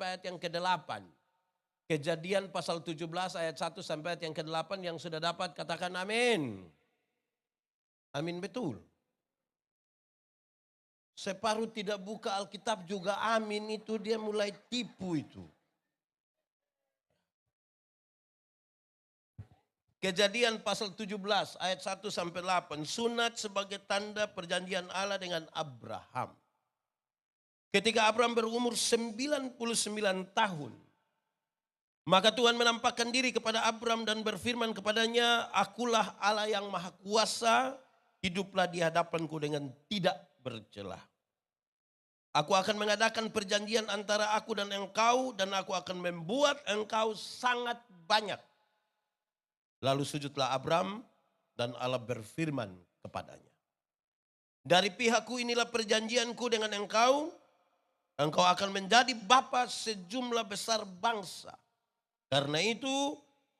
sampai ayat yang ke-8. Kejadian pasal 17 ayat 1 sampai ayat yang ke-8 yang sudah dapat katakan amin. Amin betul. Separuh tidak buka Alkitab juga amin itu dia mulai tipu itu. Kejadian pasal 17 ayat 1 sampai 8. Sunat sebagai tanda perjanjian Allah dengan Abraham. Ketika Abraham berumur 99 tahun. Maka Tuhan menampakkan diri kepada Abraham dan berfirman kepadanya, akulah Allah yang maha kuasa, hiduplah di hadapanku dengan tidak bercelah. Aku akan mengadakan perjanjian antara aku dan engkau dan aku akan membuat engkau sangat banyak. Lalu sujudlah Abraham dan Allah berfirman kepadanya. Dari pihakku inilah perjanjianku dengan engkau. Engkau akan menjadi bapa sejumlah besar bangsa. Karena itu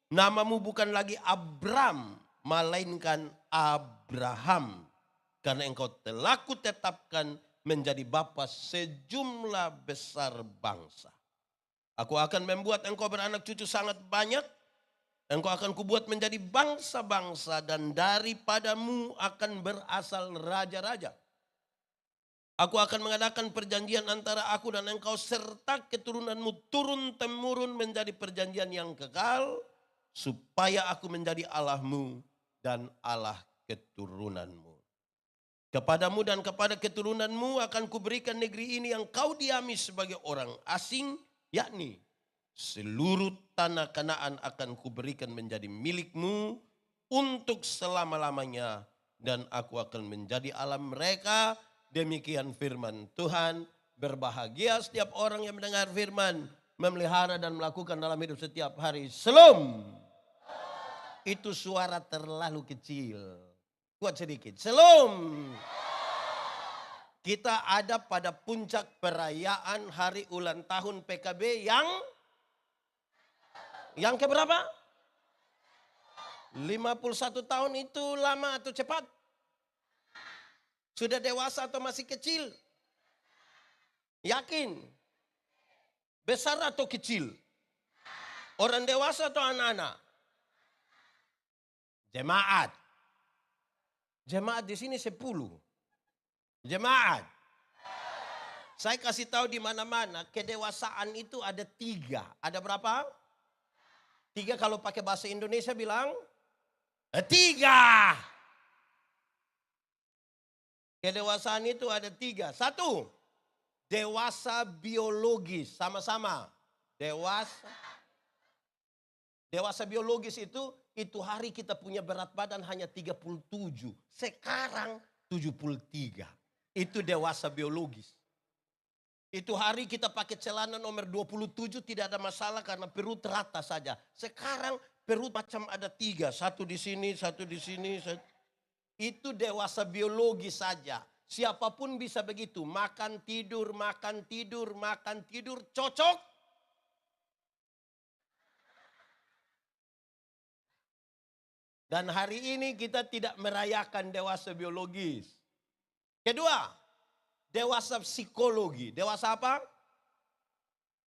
namamu bukan lagi Abram, melainkan Abraham. Karena engkau telah kutetapkan menjadi bapa sejumlah besar bangsa. Aku akan membuat engkau beranak cucu sangat banyak. Engkau akan kubuat menjadi bangsa-bangsa dan daripadamu akan berasal raja-raja. Aku akan mengadakan perjanjian antara aku dan engkau serta keturunanmu turun-temurun menjadi perjanjian yang kekal. Supaya aku menjadi Allahmu dan Allah keturunanmu. Kepadamu dan kepada keturunanmu akan kuberikan negeri ini yang kau diami sebagai orang asing. Yakni seluruh tanah Kanaan akan kuberikan menjadi milikmu untuk selama-lamanya. Dan aku akan menjadi Allah mereka. Demikian firman Tuhan. Berbahagia setiap orang yang mendengar firman. Memelihara dan melakukan dalam hidup setiap hari. Shalom. Itu suara terlalu kecil. Kuat sedikit. Shalom. Kita ada pada puncak perayaan hari ulang tahun PKB yang keberapa? 51 tahun itu lama atau cepat? Sudah dewasa atau masih kecil? Yakin? Besar atau kecil? Orang dewasa atau anak-anak? Jemaat. Jemaat di sini 10. Jemaat. Saya kasih tahu di mana-mana kedewasaan itu ada 3. Ada berapa? 3 kalau pakai bahasa Indonesia bilang 3. Kedewasaan itu ada 3. 1, dewasa biologis. Sama-sama. Dewasa biologis itu hari kita punya berat badan hanya 37. Sekarang 73. Itu dewasa biologis. Itu hari kita pakai celana nomor 27 tidak ada masalah karena perut rata saja. Sekarang perut macam ada 3. 1 di sini, 1 di sini. Itu dewasa biologis saja. Siapapun bisa begitu. Makan, tidur, makan, tidur, makan, tidur. Cocok? Dan hari ini kita tidak merayakan dewasa biologis. Kedua, dewasa psikologi. Dewasa apa?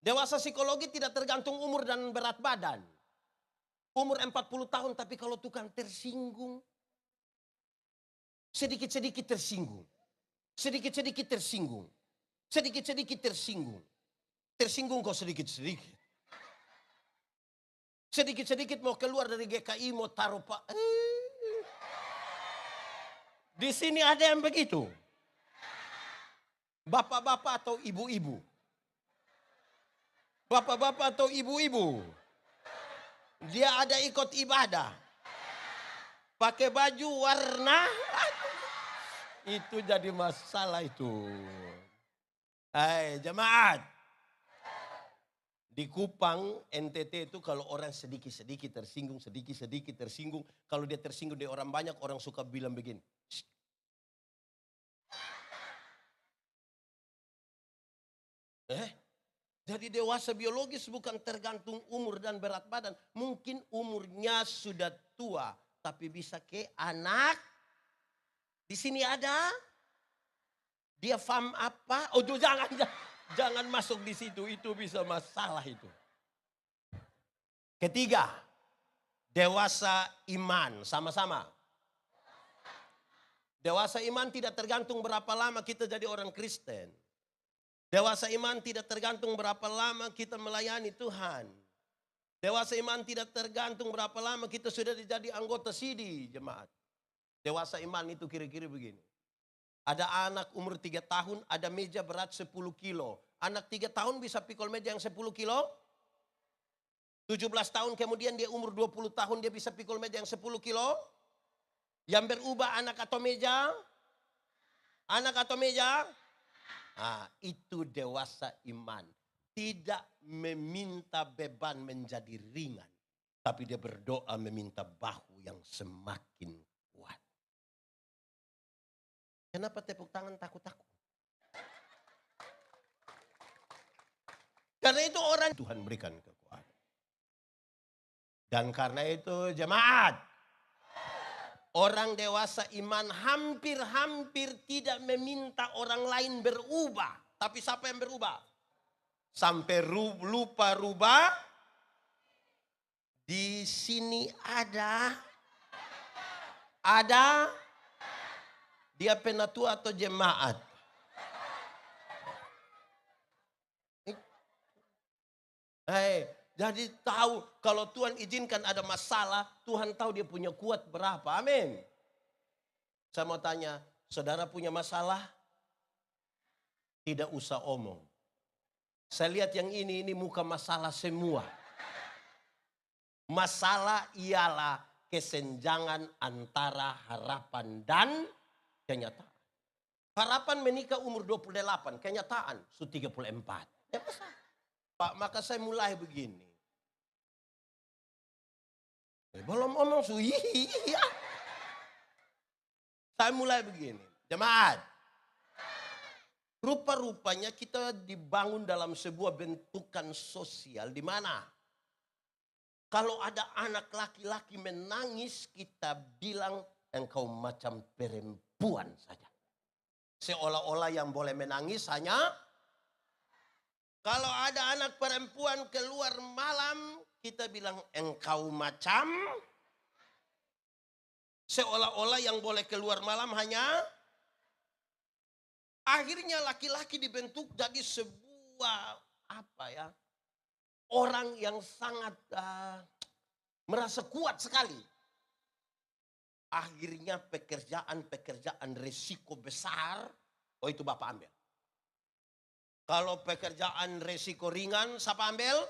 Dewasa psikologi tidak tergantung umur dan berat badan. Umur 40 tahun tapi kalau tukang tersinggung. Sedikit-sedikit tersinggung. Sedikit-sedikit tersinggung. Sedikit-sedikit tersinggung. Tersinggung kok sedikit-sedikit. Sedikit-sedikit mau keluar dari GKI mau taruh pak. Di sini ada yang begitu. Bapak-bapak atau ibu-ibu. Bapak-bapak atau ibu-ibu. Dia ada ikut ibadah. Pakai baju warna. Itu jadi masalah itu. Hai jemaat. Di Kupang, NTT itu kalau orang sedikit-sedikit tersinggung, sedikit-sedikit tersinggung. Kalau dia tersinggung dari orang banyak, orang suka bilang begini. Shh. Jadi dewasa biologis bukan tergantung umur dan berat badan. Mungkin umurnya sudah tua, tapi bisa ke anak. Di sini ada. Dia faham apa? Oh jangan. Jangan masuk di situ, itu bisa masalah itu. Ketiga, dewasa iman, sama-sama. Dewasa iman tidak tergantung berapa lama kita jadi orang Kristen. Dewasa iman tidak tergantung berapa lama kita melayani Tuhan. Dewasa iman tidak tergantung berapa lama kita sudah jadi anggota sidi jemaat. Dewasa iman itu kira-kira begini. Ada anak umur 3 tahun, ada meja berat 10 kilo. Anak 3 tahun bisa pikul meja yang 10 kilo. 17 tahun kemudian dia umur 20 tahun dia bisa pikul meja yang 10 kilo. Yang berubah anak atau meja? Anak atau meja? Nah, itu dewasa iman. Tidak meminta beban menjadi ringan. Tapi dia berdoa meminta bahu yang semakin kuat. Kenapa tepuk tangan takut-takut? Karena itu orang Tuhan berikan kekuatan. Dan karena itu jemaat. Orang dewasa iman hampir-hampir tidak meminta orang lain berubah. Tapi siapa yang berubah? Sampai lupa rubah. Di sini ada. Dia penatua atau jemaat? Jadi tahu kalau Tuhan izinkan ada masalah, Tuhan tahu dia punya kuat berapa. Amin. Saya mau tanya, saudara punya masalah? Tidak usah omong. Saya lihat yang ini muka masalah semua. Masalah ialah kesenjangan antara harapan dan kenyataan. Harapan menikah umur 28, kenyataan sudah 34. Ya, Pak, maka saya mulai begini. Belum omong iya. Saya mulai begini. Jemaat. Rupa-rupanya kita dibangun dalam sebuah bentukan sosial di mana kalau ada anak laki-laki menangis kita bilang engkau macam perempuan saja. Seolah-olah yang boleh menangis hanya kalau ada anak perempuan keluar malam, kita bilang engkau macam. Seolah-olah yang boleh keluar malam hanya. Akhirnya laki-laki dibentuk jadi sebuah orang yang sangat merasa kuat sekali. Akhirnya pekerjaan risiko besar, itu Bapak ambil. Kalau pekerjaan resiko ringan, siapa ambil?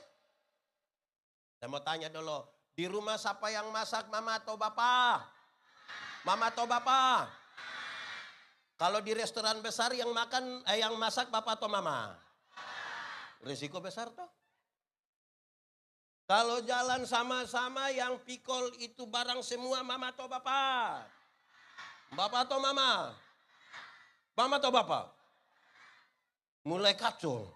Saya mau tanya dulu, di rumah siapa yang masak, mama atau bapak? Mama atau bapak? Kalau di restoran besar yang masak bapak atau mama? Resiko besar toh. Kalau jalan sama-sama yang pikul itu barang semua mama atau bapak? Bapak atau mama? Mama atau bapak? Mulai kacau.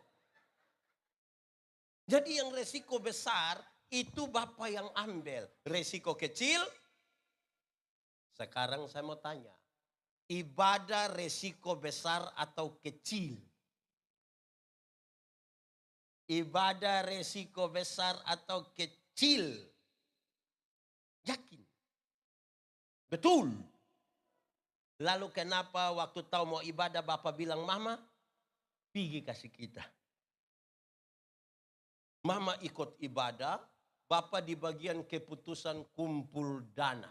Jadi yang resiko besar itu bapak yang ambil. Resiko kecil. Sekarang saya mau tanya. Ibadah resiko besar atau kecil? Ibadah resiko besar atau kecil? Yakin? Betul. Lalu kenapa waktu tahu mau ibadah bapak bilang mama? Pergi kasih kita. Mama ikut ibadah, bapak di bagian keputusan kumpul dana.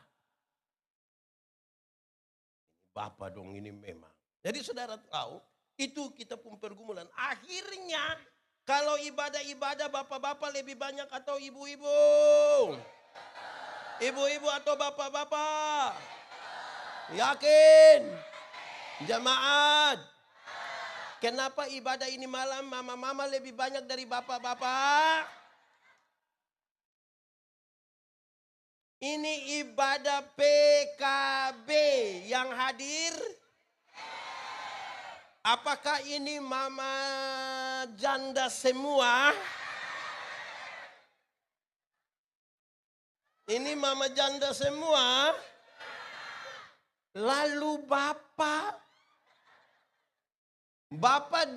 Bapak dong ini memang. Jadi saudara tahu, itu kita pun pergumulan. Akhirnya kalau ibadah-ibadah bapak-bapak lebih banyak atau ibu-ibu? Ibu-ibu atau bapak-bapak? Yakin? Jemaat. Kenapa ibadah ini malam mama-mama lebih banyak dari bapak-bapak? Ini ibadah PKB yang hadir. Apakah ini mama janda semua? Ini mama janda semua. Lalu bapak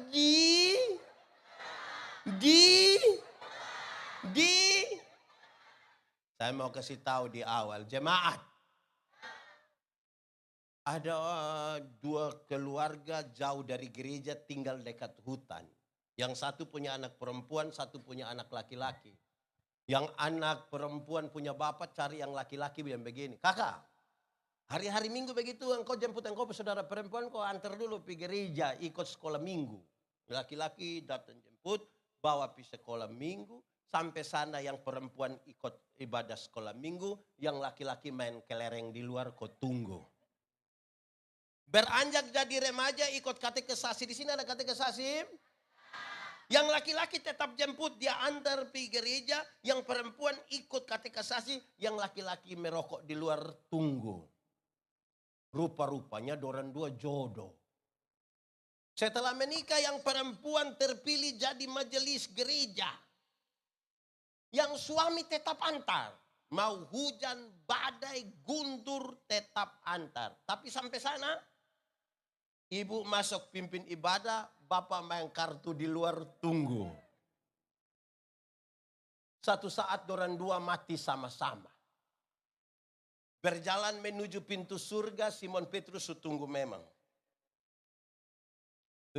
di di saya mau kasih tahu di awal, jemaat. Ada dua keluarga jauh dari gereja tinggal dekat hutan. Yang satu punya anak perempuan, satu punya anak laki-laki. Yang anak perempuan punya bapak, cari yang laki-laki bilang begini, kakak, hari-hari minggu begitu engkau jemput engkau saudara perempuan, kau antar dulu pergi gereja, ikut sekolah minggu. Laki-laki datang jemput, bawa pergi sekolah minggu. Sampai sana yang perempuan ikut ibadah sekolah minggu, yang laki-laki main kelereng di luar, kau tunggu. Beranjak jadi remaja ikut katekesasi. Di sini ada katekesasi. Yang laki-laki tetap jemput, dia antar pergi gereja. Yang perempuan ikut katekesasi, yang laki-laki merokok di luar tunggu. Rupa-rupanya dorang dua jodoh. Setelah menikah yang perempuan terpilih jadi majelis gereja. Yang suami tetap antar. Mau hujan, badai, guntur tetap antar. Tapi sampai sana, ibu masuk pimpin ibadah, bapak main kartu di luar tunggu. Satu saat dorang dua mati sama-sama. Berjalan menuju pintu surga, Simon Petrus tunggu memang.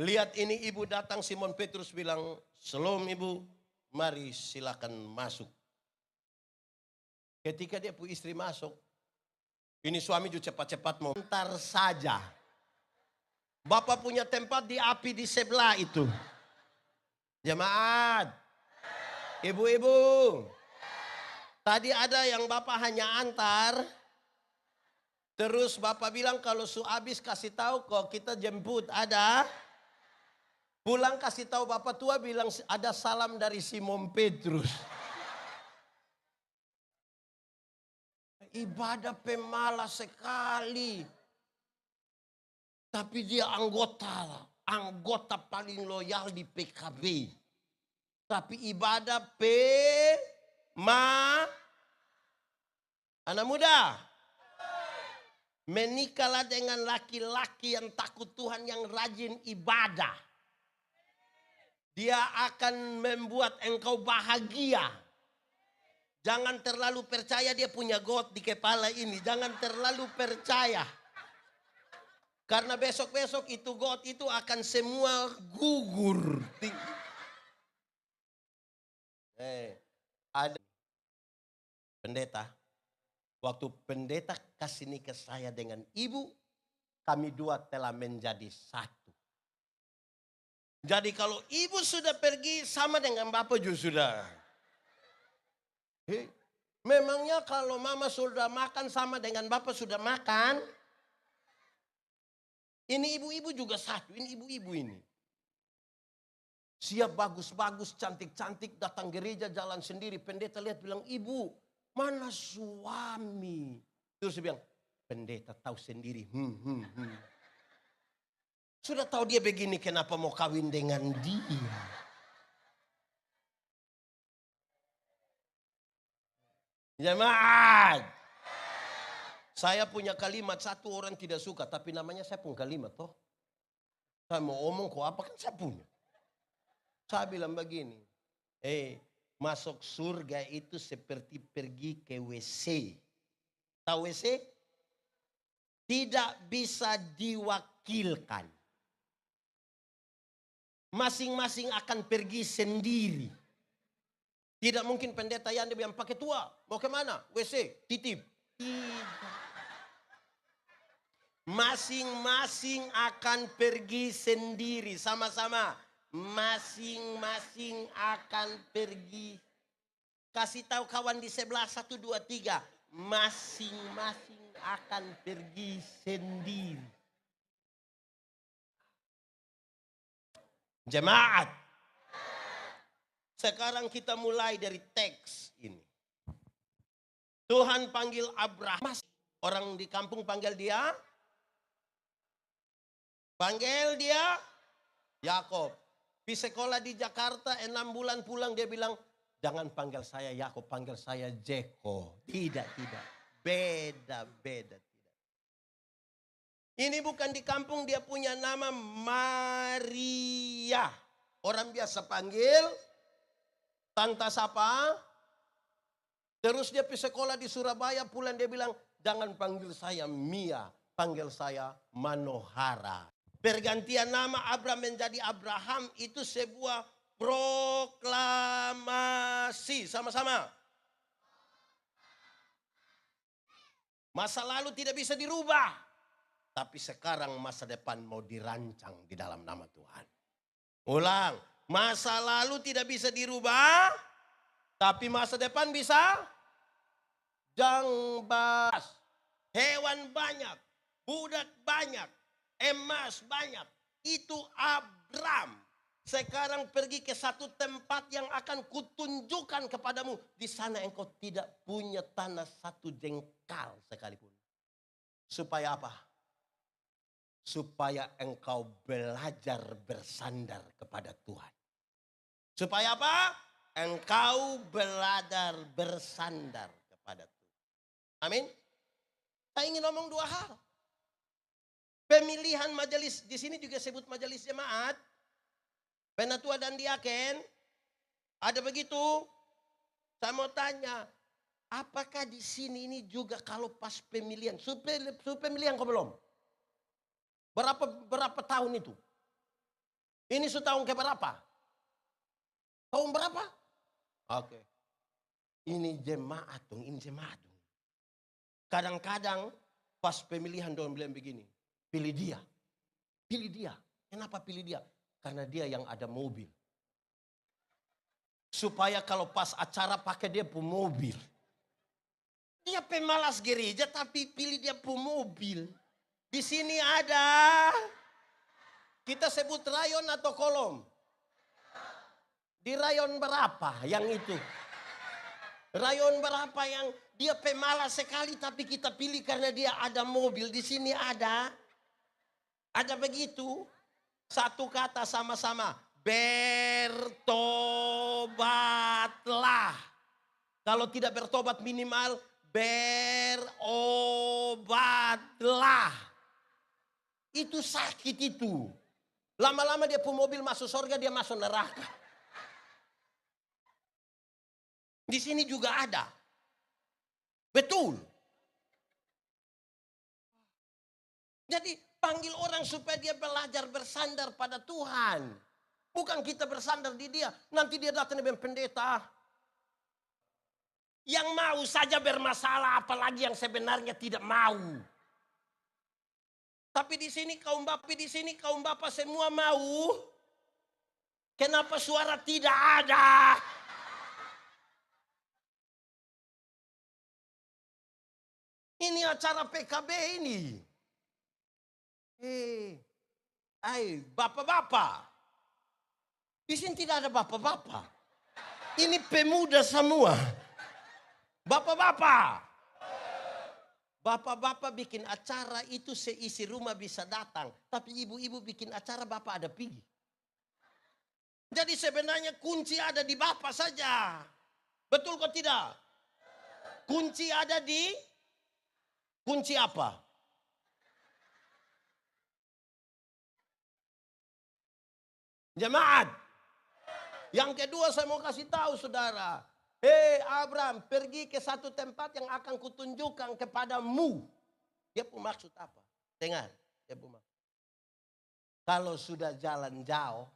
Lihat ini ibu datang, Simon Petrus bilang, "Shalom ibu, mari silakan masuk." Ketika dia punya istri masuk, ini suami juga cepat-cepat mau antar saja. Bapak punya tempat di api di sebelah itu. Jemaat, ibu-ibu, tadi ada yang bapak hanya antar. Terus bapak bilang kalau su habis kasih tahu kok kita jemput ada. Pulang kasih tahu bapak tua bilang ada salam dari Simon Petrus. Ibadah pemalas sekali. Tapi dia anggota paling loyal di PKB. Tapi ibadah anak muda. Menikahlah dengan laki-laki yang takut Tuhan, yang rajin ibadah. Dia akan membuat engkau bahagia. Jangan terlalu percaya dia punya God di kepala ini. Jangan terlalu percaya. Karena besok-besok itu God itu akan semua gugur. Ada pendeta. Waktu pendeta kasih nikah saya dengan ibu, kami dua telah menjadi satu. Jadi kalau ibu sudah pergi sama dengan bapak juga sudah. Memangnya kalau mama sudah makan sama dengan bapak sudah makan? Ini ibu-ibu juga satu, ini ibu-ibu ini. Siap bagus-bagus, cantik-cantik, datang gereja jalan sendiri. Pendeta lihat bilang, ibu mana suami? Terus dia bilang, pendeta tahu sendiri. Sudah tahu dia begini kenapa mau kawin dengan dia? Jemaat, saya punya kalimat satu orang tidak suka, tapi namanya saya pun kalimat toh. Saya mau omong kok apa kan saya punya. Saya bilang begini, masuk surga itu seperti pergi ke WC. Tahu WC? Tidak bisa diwakilkan. Masing-masing akan pergi sendiri. Tidak mungkin pendeta yang dia bilang pakai tua. Mau kemana? WC, titip. Tidak. Masing-masing akan pergi sendiri. Sama-sama. Masing-masing akan pergi. Kasih tahu kawan di sebelah 1, 2, 3. Masing-masing akan pergi sendiri. Jemaat. Sekarang kita mulai dari teks ini. Tuhan panggil Abraham. Orang di kampung panggil dia. Yakob. Di sekolah di Jakarta 6 bulan pulang dia bilang. Jangan panggil saya Yakob, panggil saya Jeko. Tidak. Beda. Ini bukan di kampung, dia punya nama Maria. Orang biasa panggil Tanta siapa? Terus dia pergi sekolah di Surabaya, pulang dia bilang, jangan panggil saya Mia, panggil saya Manohara. Pergantian nama Abraham menjadi Abraham itu sebuah proklamasi. Sama-sama. Masa lalu tidak bisa dirubah. Tapi sekarang masa depan mau dirancang di dalam nama Tuhan. Ulang, masa lalu tidak bisa dirubah, tapi masa depan bisa. Jangbas, hewan banyak, budak banyak, emas banyak. Itu Abraham. Sekarang pergi ke satu tempat yang akan kutunjukkan kepadamu. Di sana engkau tidak punya tanah satu jengkal sekalipun. Supaya apa? Supaya engkau belajar bersandar kepada Tuhan. Supaya apa? Engkau belajar bersandar kepada Tuhan. Amin. Saya ingin ngomong dua hal. Pemilihan majelis, di sini juga sebut majelis jemaat. Penatua dan diaken, ada begitu. Saya mau tanya, apakah di sini ini juga kalau pas pemilihan, pemilihan kau belum? Berapa tahun itu? Ini tahun keberapa? Tahun berapa? Oke. Ini jemaat dong, ini jemaat dong. Kadang-kadang pas pemilihan dong bilang begini, pilih dia. Pilih dia. Kenapa pilih dia? Karena dia yang ada mobil. Supaya kalau pas acara pakai dia pun mobil. Dia pemalas gereja tapi pilih dia pun mobil. Di sini ada, kita sebut rayon atau kolom. Di rayon berapa yang itu? Rayon berapa yang dia pemalas sekali tapi kita pilih karena dia ada mobil. Di sini ada begitu. Satu kata sama-sama. Bertobatlah. Kalau tidak bertobat minimal berobatlah. Itu sakit itu. Lama-lama dia pun mobil masuk surga, dia masuk neraka. Di sini juga ada. Betul. Jadi panggil orang supaya dia belajar bersandar pada Tuhan. Bukan kita bersandar di dia. Nanti dia datang dengan pendeta. Yang mau saja bermasalah, apalagi yang sebenarnya tidak mau. Tapi di sini kaum bapak semua mau. Kenapa suara tidak ada? Ini acara PKB ini. Bapak-bapak. Di sini tidak ada bapak-bapak. Ini pemuda semua. Bapak-bapak. Bapak-bapak bikin acara itu seisi rumah bisa datang. Tapi ibu-ibu bikin acara bapak ada pergi. Jadi sebenarnya kunci ada di bapak saja. Betul kok tidak? Kunci ada di... Kunci apa? Jemaat. Yang kedua saya mau kasih tahu saudara. Abraham, pergi ke satu tempat yang akan kutunjukkan kepadamu. Dia pun maksud apa? Dengar. Dia pun maksud. Kalau sudah jalan jauh,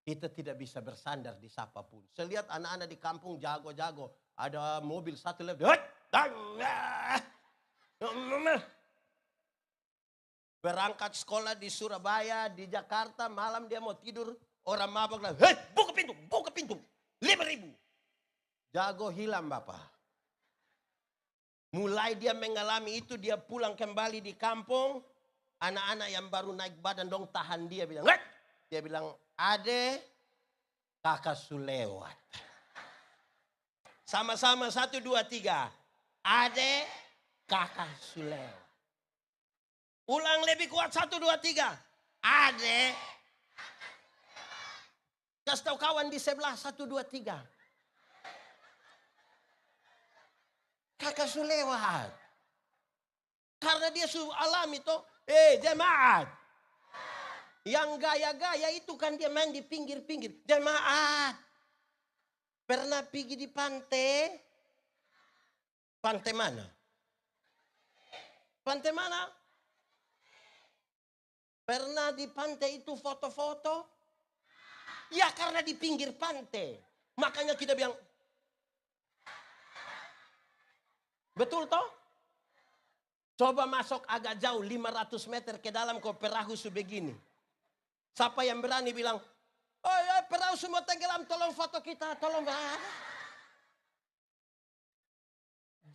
kita tidak bisa bersandar di siapapun. Saya lihat anak-anak di kampung jago-jago. Ada mobil satu lebih. Berangkat sekolah di Surabaya, di Jakarta, malam dia mau tidur. Orang mabuk bilang, buka pintu, 5.000. Jago hilang bapak. Mulai dia mengalami itu, dia pulang kembali di kampung. Anak-anak yang baru naik badan dong tahan dia bilang, dia bilang, ade kakak sulewat. Sama-sama 1, 2, 3. Ade kakak sulewat. Ulang lebih kuat 1, 2, 3. Ade. Kasih tahu kawan di sebelah 1, 2, 3. Kakak sulewat. Karena dia alami toh. Jemaat. Yang gaya-gaya itu kan dia main di pinggir-pinggir. Jemaat. Pernah pergi di pantai? Pantai mana? Pantai mana? Pernah di pantai itu foto-foto? Ya karena di pinggir pantai. Makanya kita bilang, betul toh? Coba masuk agak jauh 500 meter ke dalam kok perahu sebegini. Siapa yang berani bilang, oh ya perahu semua tenggelam, tolong foto kita, tolong.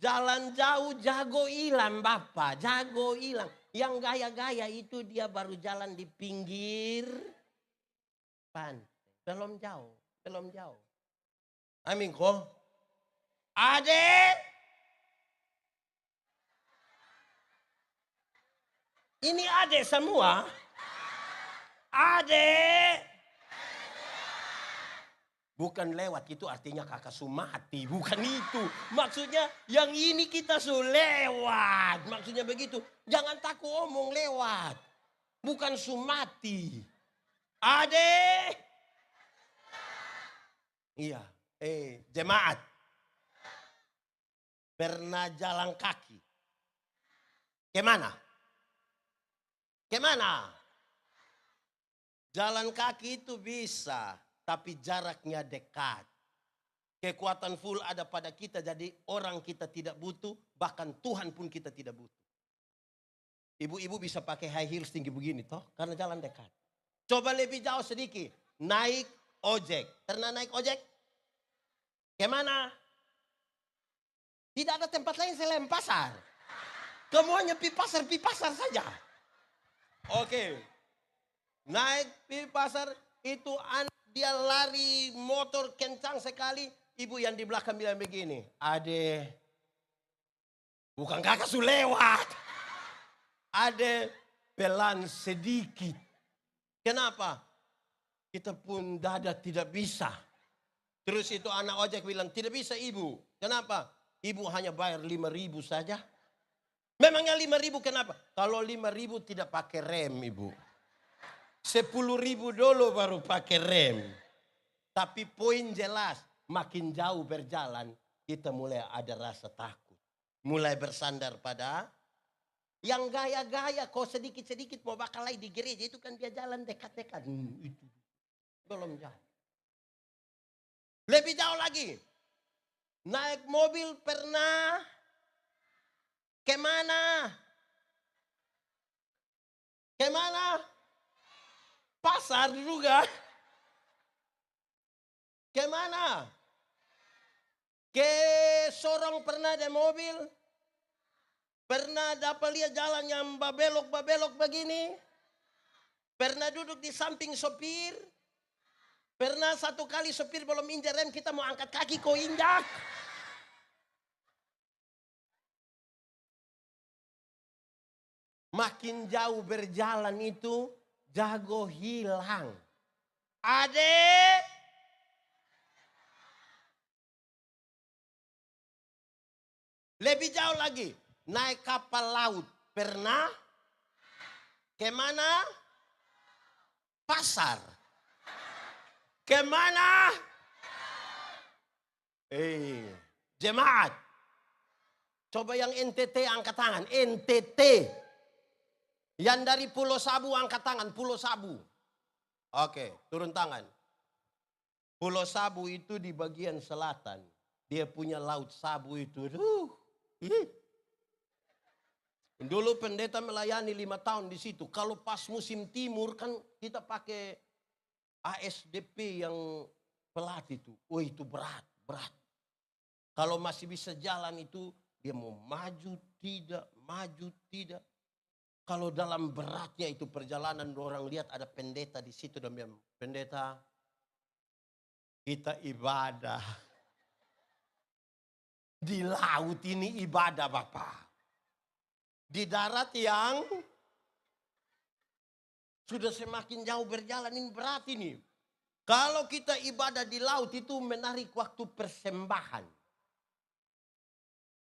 Jalan jauh jago hilang Bapak, jago hilang. Yang gaya-gaya itu dia baru jalan di pinggir pantai. Belum jauh, belum jauh. Amin kok. Adek. Ini adek semua. Adek. Bukan lewat, itu artinya kakak sumati. Bukan itu. Maksudnya yang ini kita lewat. Maksudnya begitu. Jangan takut omong lewat. Bukan sumati. Adek. Iya. Jemaat. Pernah jalan kaki. Kemana? Kemana? Jalan kaki itu bisa. Tapi jaraknya dekat. Kekuatan full ada pada kita. Jadi orang kita tidak butuh. Bahkan Tuhan pun kita tidak butuh. Ibu-ibu bisa pakai high heels tinggi begini toh. Karena jalan dekat. Coba lebih jauh sedikit. Naik ojek. Pernah naik ojek? Kemana? Tidak ada tempat lain selain pasar. Semuanya pi pasar saja. Oke. Naik pi pasar itu anak dia lari motor kencang sekali. Ibu yang di belakang bilang begini. Ade, bukan kakak su lewat. Ade pelan sedikit. Kenapa? Kita pun dada tidak bisa. Terus itu anak ojek bilang, tidak bisa ibu. Kenapa? Ibu hanya bayar 5.000 saja. Memangnya 5.000 kenapa? Kalau 5.000 tidak pakai rem ibu. 10.000 dulu baru pakai rem. Tapi poin jelas, makin jauh berjalan, kita mulai ada rasa takut. Mulai bersandar pada yang gaya-gaya, kok sedikit-sedikit mau bakal lagi di gereja, itu kan dia jalan dekat-dekat. Itu belum jauh. Lebih jauh lagi, naik mobil pernah kemana? Kemana? Pasar juga. Kemana? Ke Sorong pernah ada mobil? Pernah dapat lihat jalan yang babelok-babelok begini? Pernah duduk di samping sopir? Pernah satu kali sopir belum injak rem, kita mau angkat kaki kok injak? Makin jauh berjalan itu jago hilang. Adek. Lebih jauh lagi. Naik kapal laut. Pernah? Kemana? Pasar. Kemana? Jemaat. Coba yang NTT angkat tangan. NTT. Yang dari Pulau Sabu angkat tangan. Pulau Sabu. Oke, turun tangan. Pulau Sabu itu di bagian selatan. Dia punya laut Sabu itu. Dulu pendeta melayani 5 tahun di situ. Kalau pas musim timur kan kita pakai ASDP yang pelat itu. Oh itu berat, berat. Kalau masih bisa jalan itu dia mau maju tidak, maju tidak. Kalau dalam beratnya itu perjalanan orang lihat ada pendeta di situ dan bilang, pendeta kita ibadah. Di laut ini ibadah Bapak. Di darat yang sudah semakin jauh berjalan ini berat ini. Kalau kita ibadah di laut itu menarik waktu persembahan.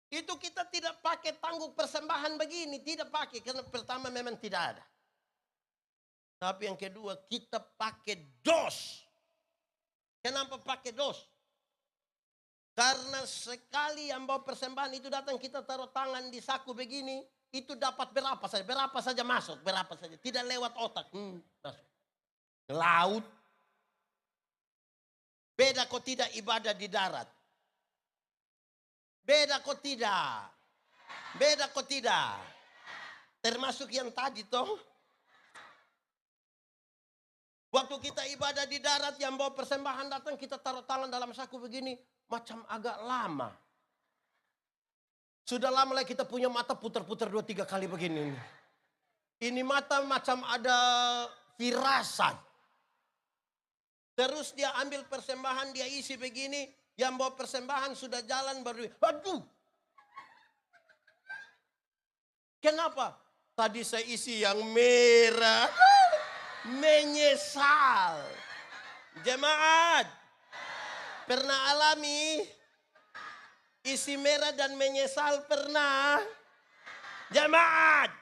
Itu kita tidak pakai tangguk persembahan begini. Tidak pakai karena pertama memang tidak ada. Tapi yang kedua kita pakai dos. Kenapa pakai dos? Karena sekali yang bawa persembahan itu datang, kita taruh tangan di saku begini, itu dapat berapa saja masuk, berapa saja. Tidak lewat otak, masuk. Laut. Beda kok tidak ibadah di darat. Beda kok tidak. Beda kok tidak. Termasuk yang tadi toh. Waktu kita ibadah di darat, yang bawa persembahan datang, kita taruh tangan dalam saku begini, macam agak lama. Sudah lama lagi kita punya mata putar-putar 2-3 kali begini. Ini mata macam ada firasat. Terus dia ambil persembahan, dia isi begini, yang bawa persembahan sudah jalan baru, aduh. Kenapa? Tadi saya isi yang merah. Menyesal. Jemaat, pernah alami isi merah dan menyesal? Pernah? Jemaat,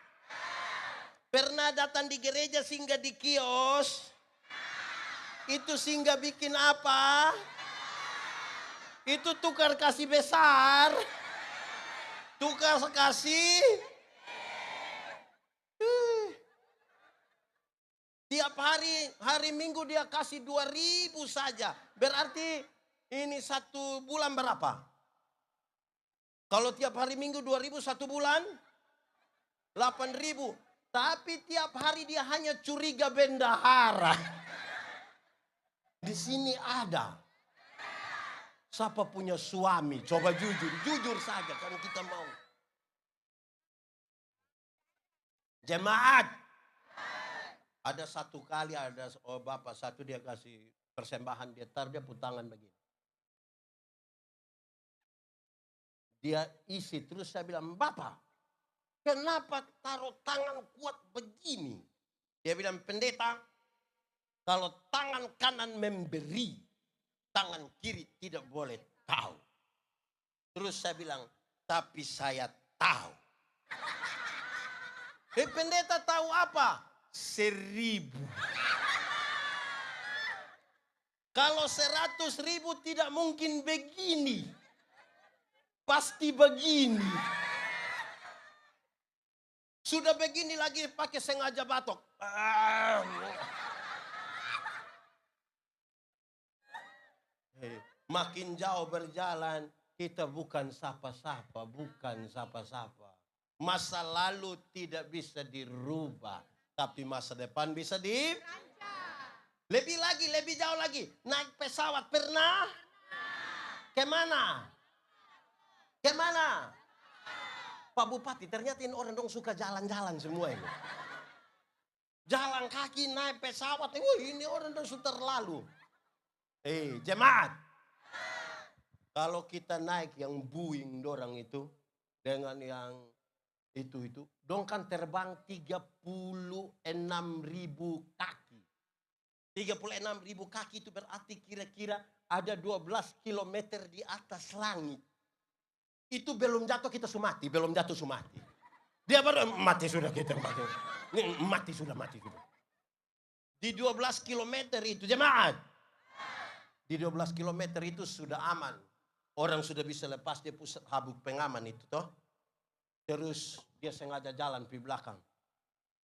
pernah datang di gereja singgah di kios? Itu singgah bikin apa? Itu tukar kasih besar. Tukar kasih. Tiap hari Minggu dia kasih 2.000 saja. Berarti ini 1 bulan berapa? Kalau tiap hari Minggu 2.000, 1 bulan 8.000. Tapi tiap hari dia hanya curiga bendahara. Di sini ada. Siapa punya suami? Coba jujur saja karena kita mau. Jemaat. Ada satu kali bapak satu dia kasih persembahan, dia putangan begini. Dia isi, terus saya bilang, Bapak, kenapa taruh tangan kuat begini? Dia bilang, pendeta, kalau tangan kanan memberi, tangan kiri tidak boleh tahu. Terus saya bilang, tapi saya tahu. Pendeta tahu apa? 1.000. Kalau 100.000 tidak mungkin begini. Pasti begini. Sudah begini lagi pakai sengaja batok. Makin jauh berjalan, kita bukan sapa-sapa. Masa lalu tidak bisa dirubah. Tapi masa depan bisa lebih jauh lagi. Naik pesawat pernah? Kemana? Pak Bupati, ternyata ini orang dong suka jalan-jalan semua ini. Jalan kaki, naik pesawat. Ini orang dong suka terlalu. Jemaat. Kalau kita naik yang Boeing dorang itu, dengan yang itu dong kan terbang 36.000 kaki. 36.000 kaki itu berarti kira-kira ada 12 kilometer di atas langit. Itu belum jatuh kita sumati, Dia baru mati sudah kita mati. Mati sudah. Di 12 kilometer itu, jemaat. Di 12 kilometer itu sudah aman. Orang sudah bisa lepas dia pusat habuk pengaman itu toh. Terus dia sengaja jalan di belakang.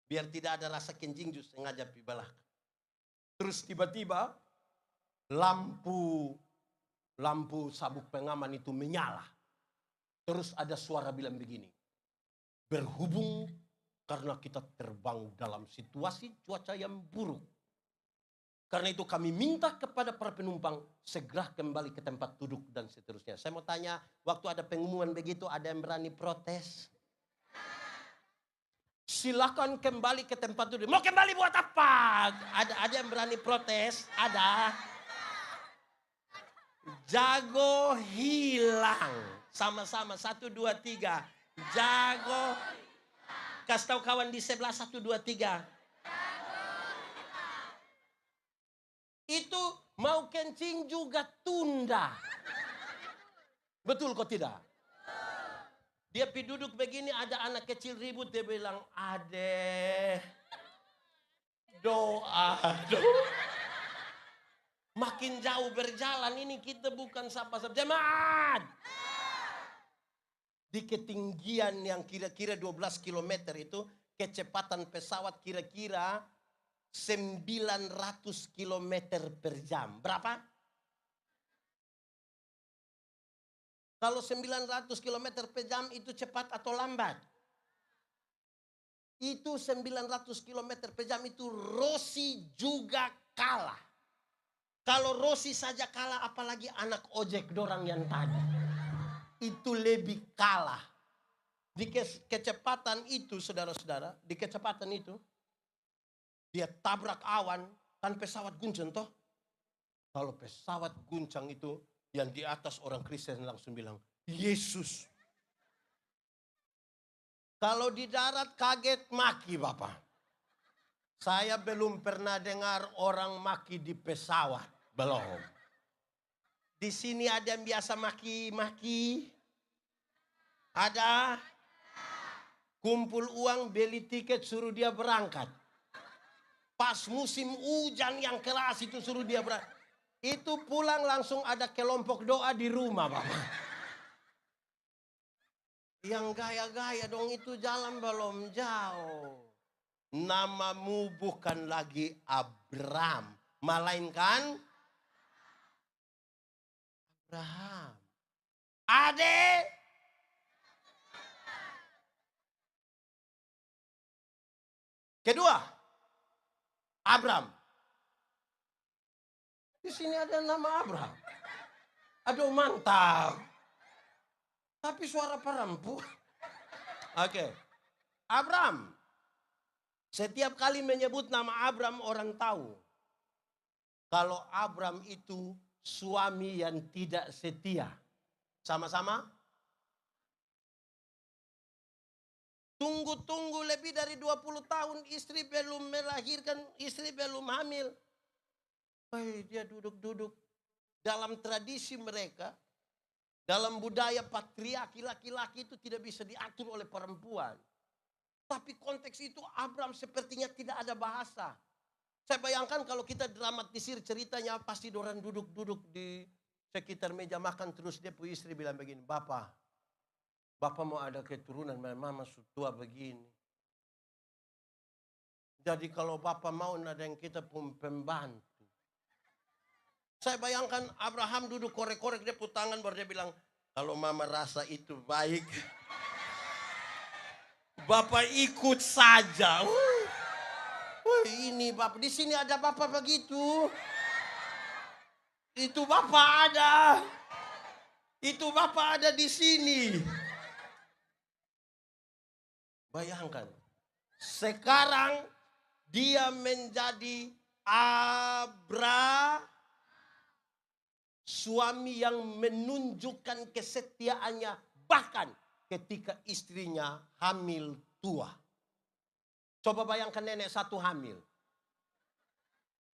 Biar tidak ada rasa kencing jus sengaja di belakang. Terus tiba-tiba lampu sabuk pengaman itu menyala. Terus ada suara bilang begini. Berhubung karena kita terbang dalam situasi cuaca yang buruk. Karena itu kami minta kepada para penumpang segera kembali ke tempat duduk dan seterusnya. Saya mau tanya, waktu ada pengumuman begitu ada yang berani protes? Silakan kembali ke tempat duduk. Mau kembali buat apa? Ada yang berani protes? Ada. Jago hilang. Sama-sama 1, 2, 3. Jago. Kasih tahu kawan di sebelah 1, 2, 3. Itu mau kencing juga tunda. Betul kok tidak? Dia pergi duduk begini, ada anak kecil ribut, dia bilang, Ade, doa. Makin jauh berjalan ini kita bukan sapa-sapa. Jemaat. Di ketinggian yang kira-kira 12 km itu, kecepatan pesawat kira-kira 900 km per jam. Berapa? Kalau 900 km per jam itu cepat atau lambat? Itu 900 km per jam itu Rossi juga kalah. Kalau Rossi saja kalah, apalagi anak ojek dorang yang tadi. Itu lebih kalah. Di kecepatan itu, saudara-saudara, di kecepatan itu, dia tabrak awan, kan pesawat guncang toh. Kalau pesawat guncang itu, yang di atas orang Kristen langsung bilang, Yesus. Kalau di darat kaget maki Bapak. Saya belum pernah dengar orang maki di pesawat. Belum. Di sini ada yang biasa maki-maki? Ada? Kumpul uang, beli tiket, suruh dia berangkat. Pas musim hujan yang keras itu suruh dia berangkat. Itu pulang langsung ada kelompok doa di rumah Bapak. Yang gaya-gaya dong itu jalan belum jauh. Namamu bukan lagi Abram, melainkan Abraham. Ade. Kedua, Abram. Di sini ada nama Abram. Aduh mantap. Tapi suara perempuan. Oke. Abram. Setiap kali menyebut nama Abram orang tahu. Kalau Abram itu suami yang tidak setia. Sama-sama? Tunggu-tunggu lebih dari 20 tahun istri belum melahirkan, istri belum hamil. Dia duduk-duduk. Dalam tradisi mereka, dalam budaya patriarki, laki-laki itu tidak bisa diatur oleh perempuan. Tapi konteks itu Abram sepertinya tidak ada bahasa. Saya bayangkan kalau kita dramatisir ceritanya, pasti orang duduk-duduk di sekitar meja makan, terus dia punya istri bilang begini, Bapak mau ada keturunan, mama sudah tua begini. Jadi kalau Bapak mau ada yang kita pembantu. Saya bayangkan Abraham duduk korek-korek, dia put tangan baru dia bilang, kalau mama rasa itu baik, Bapak ikut saja. Ini Bapak, di sini ada Bapak begitu. Itu Bapak ada. Itu Bapak ada di sini. Bayangkan, sekarang dia menjadi suami yang menunjukkan kesetiaannya bahkan ketika istrinya hamil tua. Coba bayangkan nenek satu hamil.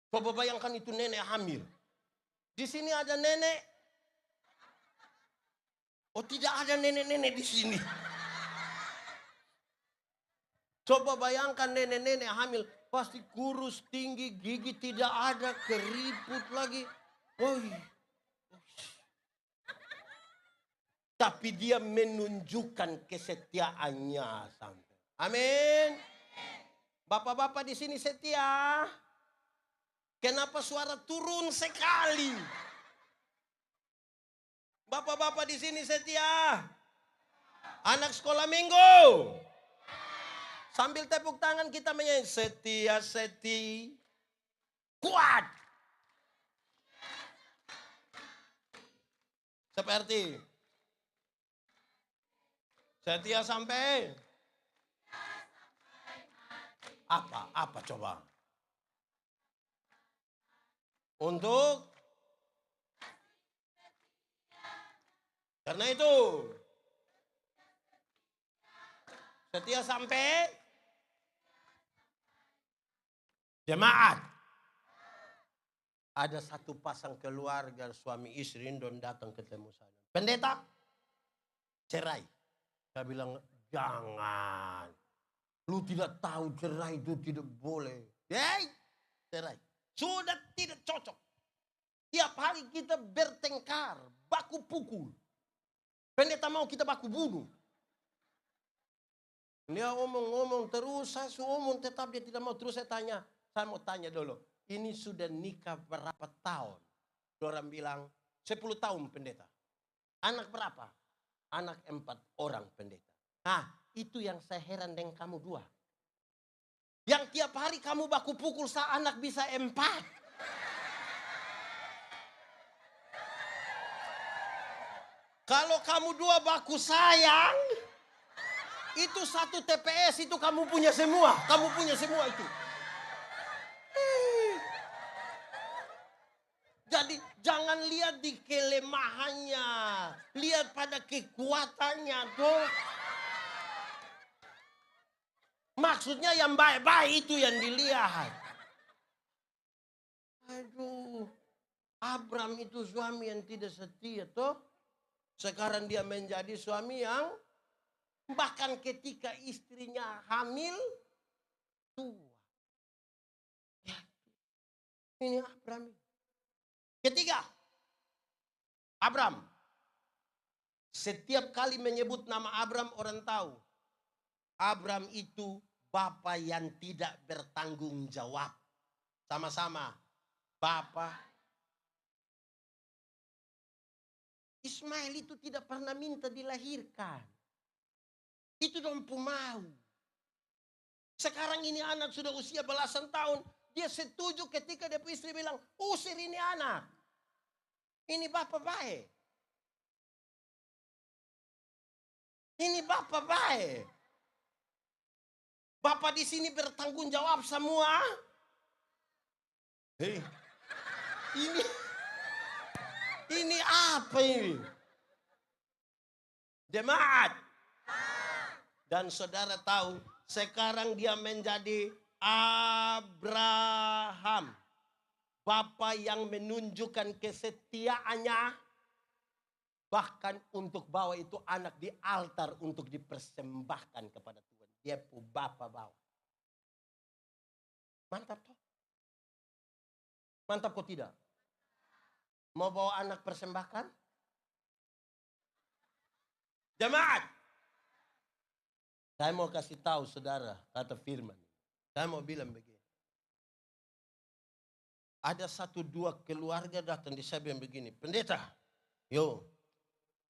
Coba bayangkan itu nenek hamil. Di sini ada nenek. Oh tidak ada nenek-nenek di sini. Coba bayangkan nenek-nenek hamil, pasti kurus, tinggi, gigi tidak ada, keriput lagi. Tapi dia menunjukkan kesetiaannya sampai. Amin. Bapak-bapak di sini setia. Kenapa suara turun sekali? Bapak-bapak di sini setia. Anak sekolah minggu. Sambil tepuk tangan kita menyanyi setia seti kuat. Seperti setia sampai apa coba? Untuk karena itu setia sampai jemaat. Ada satu pasang keluarga suami istri don datang ketemu saya. Pendeta, cerai. Saya bilang, jangan. Lu tidak tahu cerai itu tidak boleh. Cerai. Sudah tidak cocok. Tiap hari kita bertengkar, baku pukul. Pendeta mau kita baku bunuh. Dia omong-omong terus, saya omong tetap dia tidak mau. Terus saya mau tanya dulu. Ini sudah nikah berapa tahun? Orang bilang 10 tahun pendeta. Anak berapa? Anak 4 orang pendeta. Nah itu yang saya heran dengan kamu dua. Yang tiap hari kamu baku pukul anak bisa 4. Kalau kamu dua baku sayang. Itu 1 TPS itu kamu punya semua. Kamu punya semua itu. Jadi jangan lihat di kelemahannya. Lihat pada kekuatannya tuh. Maksudnya yang baik-baik itu yang dilihat. Aduh. Abram itu suami yang tidak setia tuh. Sekarang dia menjadi suami yang bahkan ketika istrinya hamil, tua. Ya, ini Abram. Ketiga, Abram. Setiap kali menyebut nama Abram orang tahu. Abram itu bapa yang tidak bertanggung jawab. Sama-sama. Bapa. Ismail itu tidak pernah minta dilahirkan. Itu dong mau. Sekarang ini anak sudah usia belasan tahun. Dia setuju ketika dia istri bilang, usir ini anak. Ini bapak baik. Ini bapak baik. Bapak di sini bertanggung jawab semua. Hei, ini apa ini? Jemaat. Dan saudara tahu, sekarang dia menjadi Abraham. Bapa yang menunjukkan kesetiaannya. Bahkan untuk bawa itu anak di altar untuk dipersembahkan kepada Tuhan. Dia pun bapa bawa. Mantap toh? Mantap kok tidak? Mau bawa anak persembahkan? Jemaat. Saya mau kasih tahu saudara, kata firman. Saya mau bilang begini. Ada 1-2 keluarga datang di saya bilang begini. Pendeta,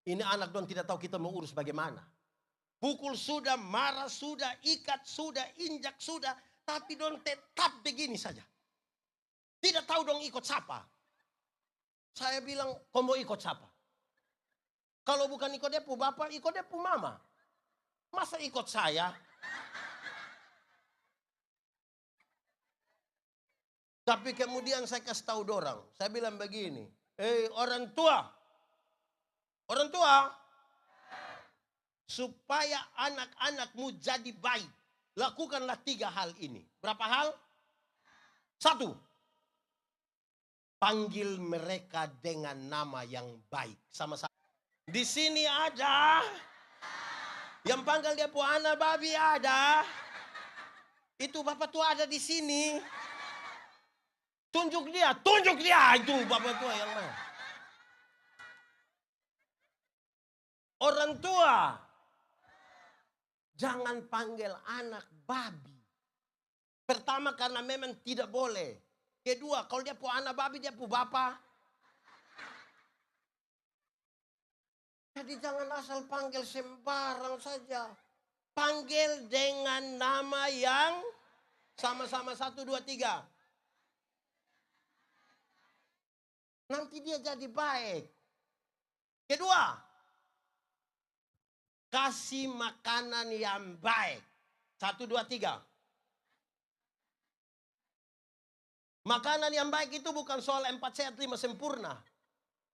ini anak dong tidak tahu kita mau urus bagaimana. Pukul sudah, marah sudah, ikat sudah, injak sudah. Tapi dong tetap begini saja. Tidak tahu dong ikut siapa. Saya bilang, kau mau ikut siapa? Kalau bukan ikut dia pu bapak, ikut dia pu mama. Masa ikut saya? Tapi kemudian saya kasih tahu dorang. Saya bilang begini. Orang tua. Orang tua. Supaya anak-anakmu jadi baik. Lakukanlah 3 hal ini. Berapa hal? 1. Panggil mereka dengan nama yang baik. Sama-sama. Di sini ada. Yang panggil dia pu anak babi ada. Itu bapak tua ada di sini. Tunjuk dia itu bapak tua yang mana. Orang tua. Jangan panggil anak babi. Pertama karena memang tidak boleh. Kedua kalau dia pu anak babi dia pu bapak. Jadi jangan asal panggil sembarang saja. Panggil dengan nama yang sama-sama 1, 2, 3. Nanti dia jadi baik. Kedua, kasih makanan yang baik. 1, 2, 3. Makanan yang baik itu bukan soal 4 sehat 5 sempurna.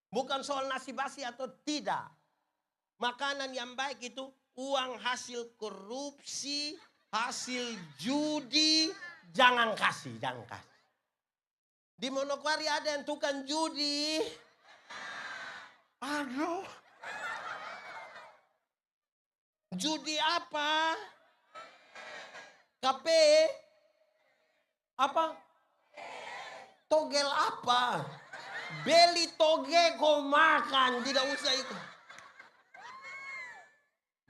Bukan soal nasi basi atau tidak. Makanan yang baik itu uang hasil korupsi, hasil judi, jangan kasih. Di Manokwari ada yang tukang judi. Aduh. Judi apa? KP? Apa? Togel apa? Beli toge kau makan, tidak usah itu.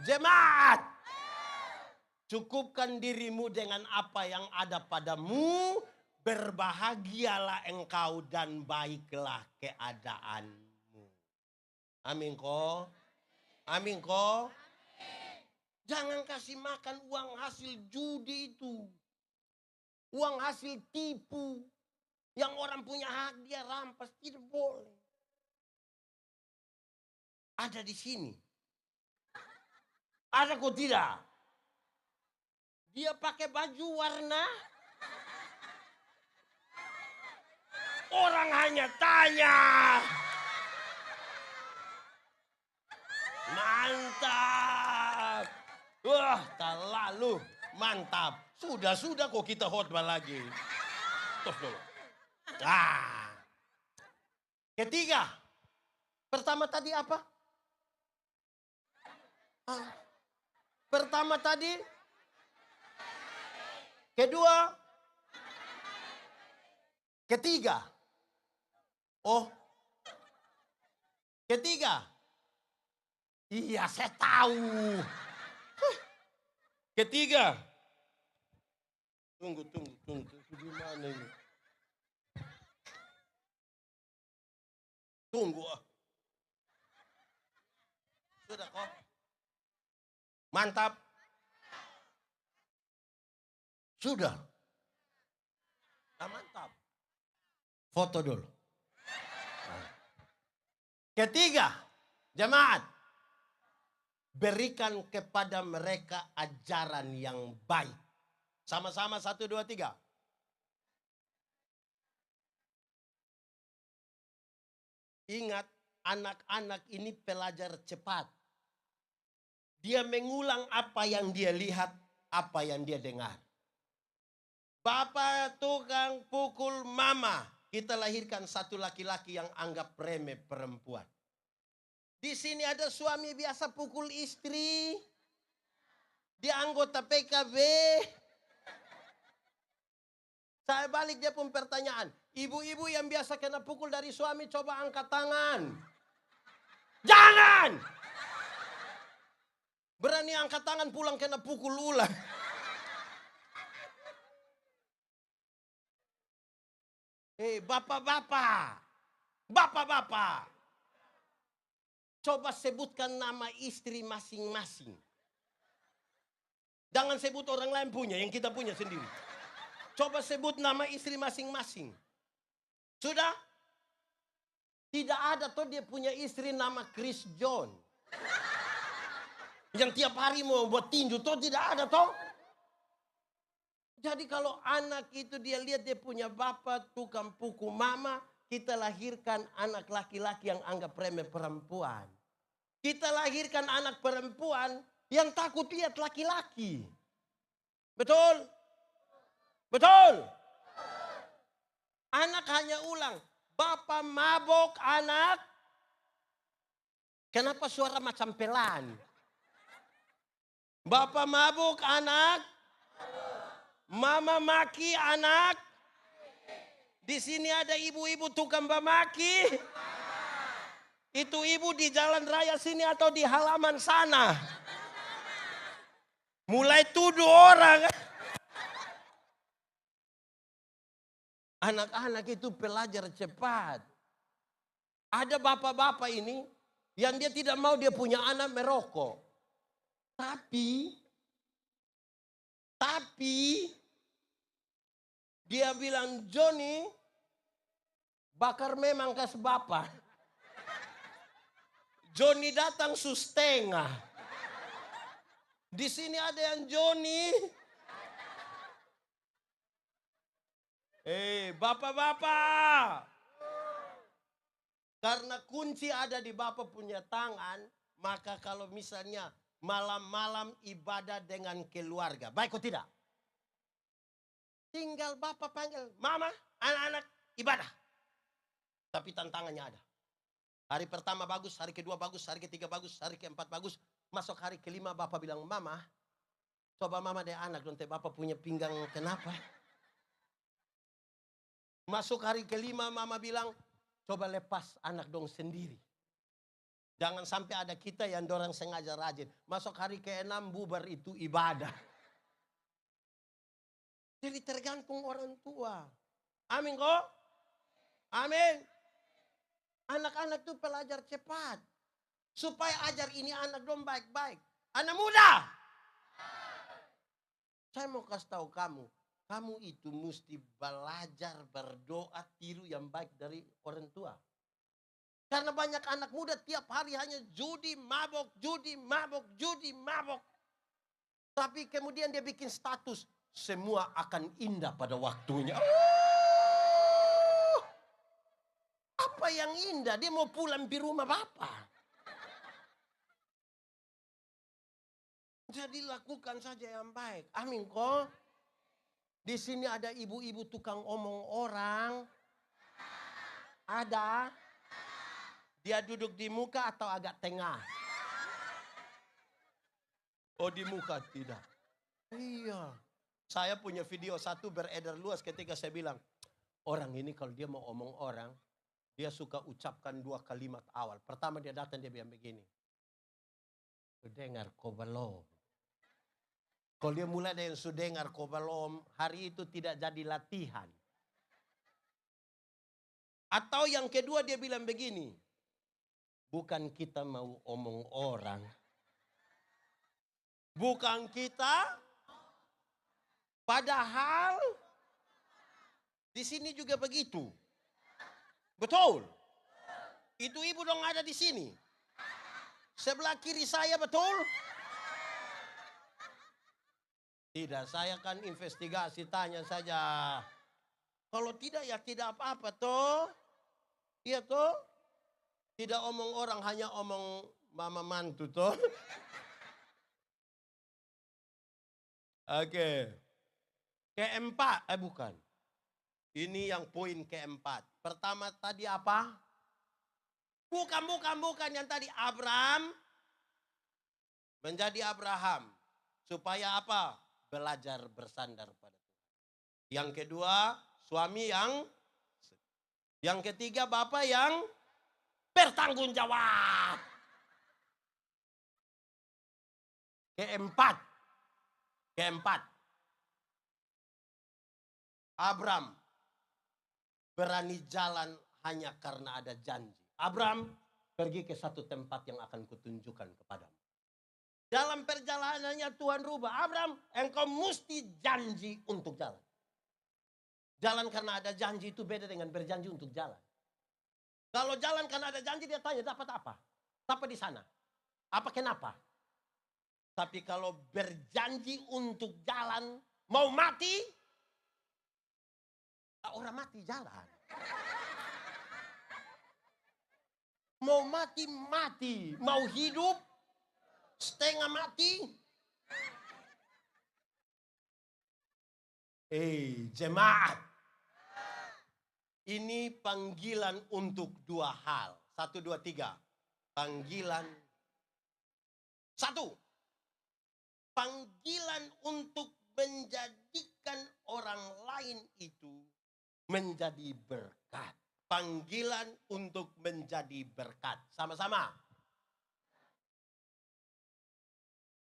Jemaat, cukupkan dirimu dengan apa yang ada padamu. Berbahagialah engkau dan baiklah keadaanmu. Amin kok. Amin kok. Jangan kasih makan uang hasil judi itu. Uang hasil tipu. Yang orang punya hak dia rampas. Tidak boleh. Ada di sini. Ada kok tidak? Dia pakai baju warna. Orang hanya tanya. Mantap. Wah, terlalu mantap. Sudah kok kita khotbah lagi. Terus dulu. Ketiga. Pertama tadi apa? Pertama tadi. Kedua. Ketiga. Oh. Ketiga. Iya, saya tahu. Ketiga. Tunggu. Gimana ini? Tunggu. Sudah kok. Mantap. Sudah. Mantap. Foto dulu. Ketiga, jemaat. Berikan kepada mereka ajaran yang baik. Sama-sama 1, 2, 3. Ingat, anak-anak ini pelajar cepat. Dia mengulang apa yang dia lihat, apa yang dia dengar. Bapak tukang pukul mama. Kita lahirkan satu laki-laki yang anggap remeh perempuan. Di sini ada suami biasa pukul istri. Dia anggota PKB. Saya balik dia pun pertanyaan. Ibu-ibu yang biasa kena pukul dari suami coba angkat tangan. Jangan! Berani angkat tangan pulang kena pukul ulang. Bapak-bapak. Bapak-bapak. Coba sebutkan nama istri masing-masing. Jangan sebut orang lain punya, yang kita punya sendiri. Coba sebut nama istri masing-masing. Sudah? Tidak ada toh dia punya istri nama Chris John. Yang tiap hari mau buat tinju toh tidak ada toh. Jadi kalau anak itu dia lihat dia punya bapak tukang pukul mama. Kita lahirkan anak laki-laki yang anggap remeh perempuan. Kita lahirkan anak perempuan yang takut lihat laki-laki. Betul? Betul? Anak hanya ulang. Bapak mabok anak. Kenapa suara macam pelan? Bapak mabuk anak. Mama maki anak. Di sini ada ibu-ibu tukang bamaki. Itu ibu di jalan raya sini atau di halaman sana. Mulai tuduh orang. Anak-anak itu pelajar cepat. Ada bapak-bapak ini yang dia tidak mau dia punya anak merokok. Tapi dia bilang, Johnny, bakar memang kas bapak. Johnny datang setengah. Di sini ada yang Johnny. Bapak-bapak. Karena kunci ada di bapak punya tangan, maka kalau misalnya malam-malam ibadah dengan keluarga, baik atau tidak? Tinggal bapak panggil, mama, anak-anak ibadah. Tapi tantangannya ada. Hari pertama bagus, hari kedua bagus, hari ketiga bagus, hari keempat bagus. Masuk hari kelima bapak bilang, mama, coba mama deh anak, nanti bapak punya pinggang kenapa? Masuk hari kelima mama bilang, Coba lepas anak dong sendiri. Jangan sampai ada kita yang dorang sengaja rajin. Masuk hari ke-6 bubar itu ibadah. Jadi tergantung orang tua. Amin kok? Amin. Anak-anak itu pelajar cepat. Supaya ajar ini anak dong baik-baik. Anak muda. Saya mau kasih tahu kamu. Kamu itu mesti belajar berdoa tiru yang baik dari orang tua. Karena banyak anak muda tiap hari hanya judi, mabok, judi, mabok, judi, mabok. Tapi kemudian dia bikin status. Semua akan indah pada waktunya. Apa yang indah? Dia mau pulang di rumah bapak. Jadi lakukan saja yang baik. Amin kok. Di sini ada ibu-ibu tukang omong orang. Ada. Dia duduk di muka atau agak tengah? Oh, di muka tidak. Iya. Saya punya video satu beredar luas ketika saya bilang, orang ini kalau dia mau omong orang, dia suka ucapkan 2 kalimat awal. Pertama dia datang dia bilang begini. Sudengar kobalom. Kalau dia mulai dengan sudengar kobalom, hari itu tidak jadi latihan. Atau yang kedua dia bilang begini. Bukan kita mau omong orang. Bukan kita. Padahal di sini juga begitu. Betul. Itu ibu dong ada di sini. Sebelah kiri saya betul. Tidak, saya kan investigasi tanya saja. Kalau tidak ya tidak apa-apa toh. Iya toh. Tidak omong orang, hanya omong mama mantu toh. Oke. Keempat, bukan. Ini yang poin keempat. Pertama tadi apa? Bukan. Yang tadi Abraham menjadi Abraham. Supaya apa? Belajar bersandar pada Tuhan. Yang kedua, suami yang ketiga, bapak yang bertanggung jawab. Keempat. Abraham berani jalan hanya karena ada janji. Abraham pergi ke satu tempat yang akan kutunjukkan kepadamu. Dalam perjalanannya Tuhan rubah. Abraham, engkau mesti janji untuk jalan. Jalan karena ada janji itu beda dengan berjanji untuk jalan. Kalau jalan karena ada janji dia tanya dapat apa? Apa di sana? Apa kenapa? Tapi kalau berjanji untuk jalan, mau mati, orang mati jalan. Mau mati, mati. Mau hidup, setengah mati. Jemaat. Ini panggilan untuk 2 hal. 1, 2, 3. Panggilan. 1. Panggilan untuk menjadikan orang lain itu menjadi berkat. Panggilan untuk menjadi berkat. Sama-sama.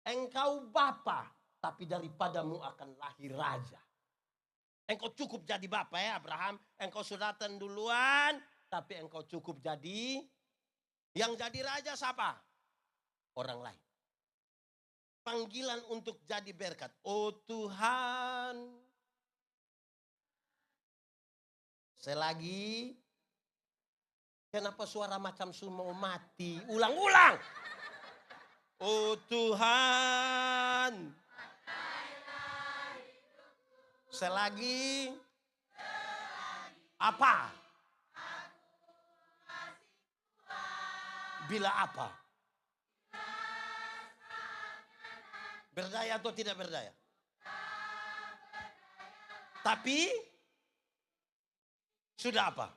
Engkau bapa, tapi daripadamu akan lahir raja. Engkau cukup jadi bapa ya Abraham. Engkau sudah datang duluan. Tapi engkau cukup jadi. Yang jadi raja siapa? Orang lain. Panggilan untuk jadi berkat. Oh Tuhan. Selagi. Kenapa suara macam semua mati? Ulang-ulang. Oh Tuhan. Selagi apa? Bila apa? Berdaya atau tidak berdaya? Tapi sudah apa?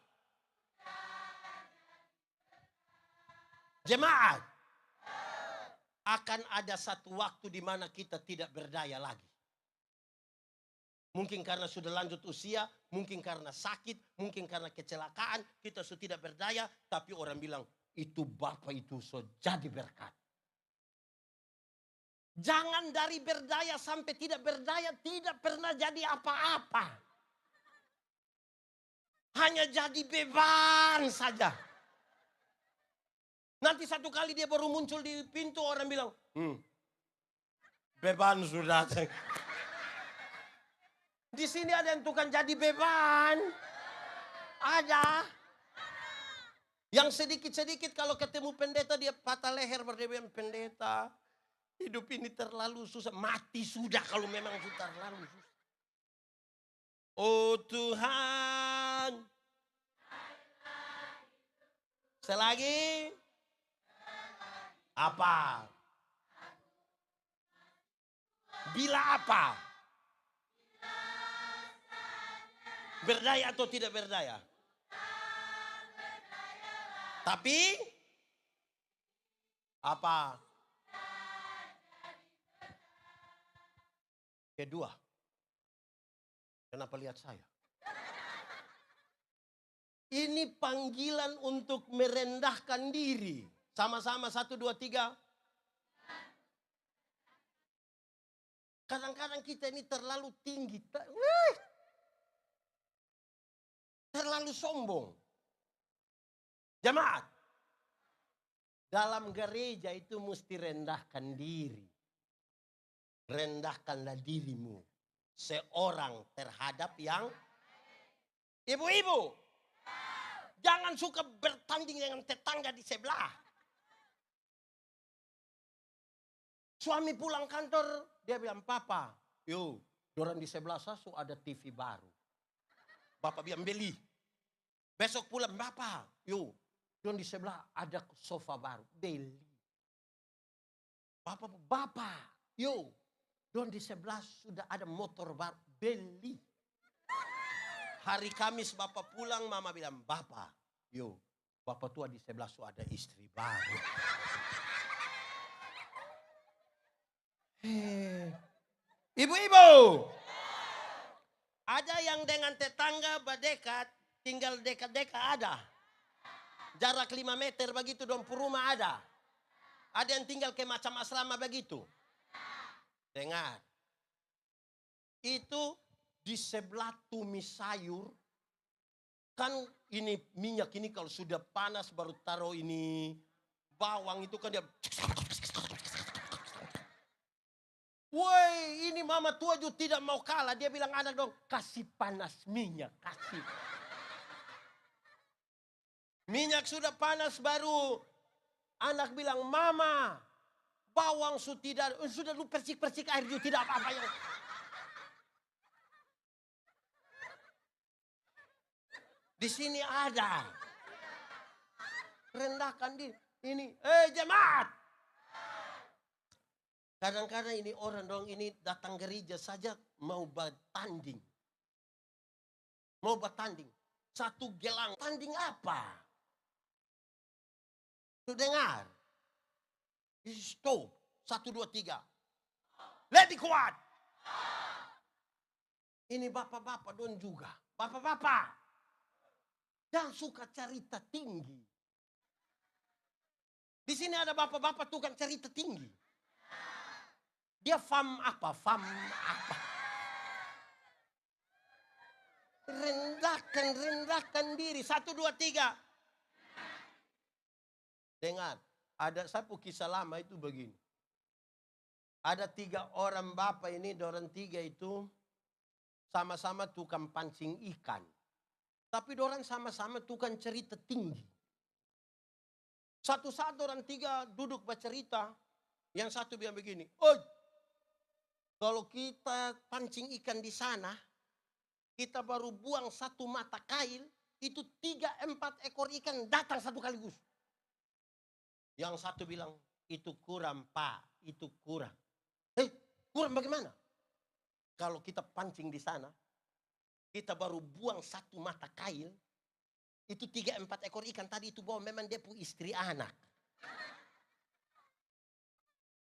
Jemaat. Akan ada satu waktu di mana kita tidak berdaya lagi. Mungkin karena sudah lanjut usia, mungkin karena sakit, mungkin karena kecelakaan, kita sudah tidak berdaya, tapi orang bilang, itu Bapak itu so jadi berkat. Jangan dari berdaya sampai tidak berdaya, tidak pernah jadi apa-apa. Hanya jadi beban saja. Nanti satu kali dia baru muncul di pintu, orang bilang, beban sudah. Di sini ada yang tukang jadi beban. Ada. Yang sedikit-sedikit kalau ketemu pendeta dia patah leher, dia bilang, pendeta, hidup ini terlalu susah. Mati sudah kalau memang sudah terlalu susah. Oh Tuhan. Selagi. Apa? Bila apa? Berdaya atau tidak berdaya? Tapi apa? Kedua. Kenapa lihat saya? Ini panggilan untuk merendahkan diri. Sama-sama 1, 2, 3. Kadang-kadang kita ini terlalu tinggi. Terlalu sombong. Jemaat. Dalam gereja itu mesti rendahkan diri. Rendahkanlah dirimu. Seorang terhadap yang. Ibu-ibu. Jangan suka bertanding dengan tetangga di sebelah. Suami pulang kantor, dia bilang, Papa, yo, dorang di sebelah saya ada TV baru. Bapak bilang, beli. Besok pulang, Bapak, yo, dorang di sebelah ada sofa baru. Beli. Bapak, yo, dorang di sebelah sudah ada motor baru. Beli. Hari Kamis Bapak pulang, Mama bilang, Bapak, yo, Bapak tua di sebelah ada istri baru. Ibu-ibu, ada yang dengan tetangga berdekat, tinggal dekat-dekat ada. Jarak 5 meter begitu dong rumah ada. Ada yang tinggal ke macam asrama begitu. Dengar. Itu di sebelah tumis sayur. Kan ini minyak ini kalau sudah panas baru taruh ini bawang itu kan dia. Woi, ini mama tua juga tidak mau kalah. Dia bilang anak dong, kasih panas minyak, kasih. Minyak sudah panas baru. Anak bilang, Mama, bawang sudah lu persik-persik air juga tidak apa-apa yang. Di sini ada. Rendahkan diri. Ini, jemaat. Kadang-kadang ini orang dong ini datang gereja saja mau bertanding. Mau bertanding. Satu gelang. Tanding apa? Tuh dengar. Stop. 1, 2, 3. Lebih kuat. Ini bapak-bapak don juga. Bapak-bapak. Jangan suka cerita tinggi. Di sini ada bapak-bapak tukang cerita tinggi. Dia fam apa? Rendahkan diri. 1, 2, 3. Dengar, ada satu kisah lama itu begini. Ada 3 orang bapak ini, dorang 3 itu sama-sama tukang pancing ikan. Tapi dorang sama-sama tukang cerita tinggi. Satu saat orang 3 duduk bercerita, yang satu bilang begini, oi, kalau kita pancing ikan di sana, kita baru buang 1 mata kail, itu 3-4 ekor ikan datang satu kaligus. Yang satu bilang, itu kurang Pak, itu kurang. Kurang bagaimana? Kalau kita pancing di sana, kita baru buang 1 mata kail, itu 3-4 ekor ikan tadi itu bawa memang dia punya istri anak.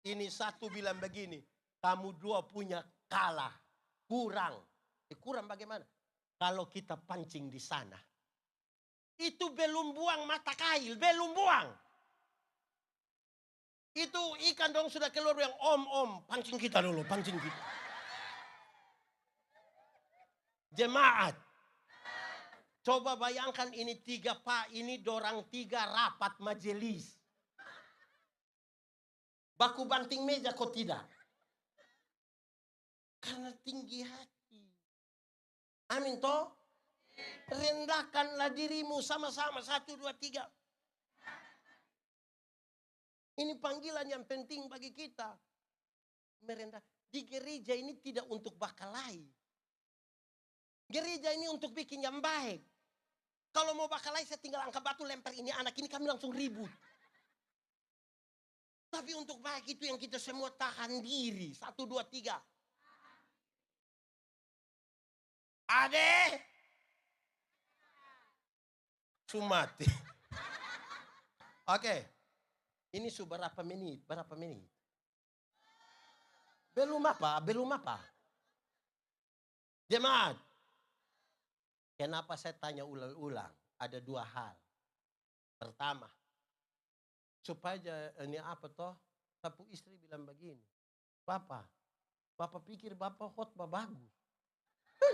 Ini satu bilang begini, kamu 2 punya kalah, kurang. Kurang bagaimana? Kalau kita pancing di sana, itu belum buang mata kail, belum buang. Itu ikan dong sudah keluar yang om, pancing kita dulu, pancing kita. Jemaat, coba bayangkan ini 3 pak, ini dorang 3 rapat majelis. Baku banting meja kok tidak? Karena tinggi hati. Amin toh? Rendahkanlah dirimu sama-sama 1, 2, 3. Ini panggilan yang penting bagi kita. Merendah. Di gereja ini tidak untuk bakalai. Gereja ini untuk bikin yang baik. Kalau mau bakalai saya tinggal angkat batu lempar ini anak ini kami langsung ribut. Tapi untuk baik itu yang kita semua tahan diri. 1, 2, 3. Ade. Sumati. Oke. Ini sudah berapa menit? Berapa menit? Belum apa? Jemaat. Kenapa saya tanya ulang-ulang? Ada 2 hal. Pertama, supaya ini apa toh? Sapu istri bilang begini. Bapak pikir Bapak khotbah bagus.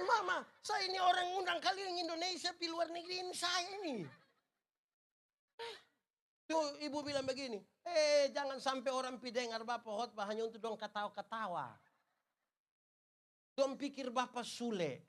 Mama, saya ini orang undang kalian Indonesia di luar negeri ini saya ini. Tuh ibu bilang begini, jangan sampai orang dengar Bapak khotbah hanya untuk dong ketawa-ketawa. Dong pikir Bapak sule.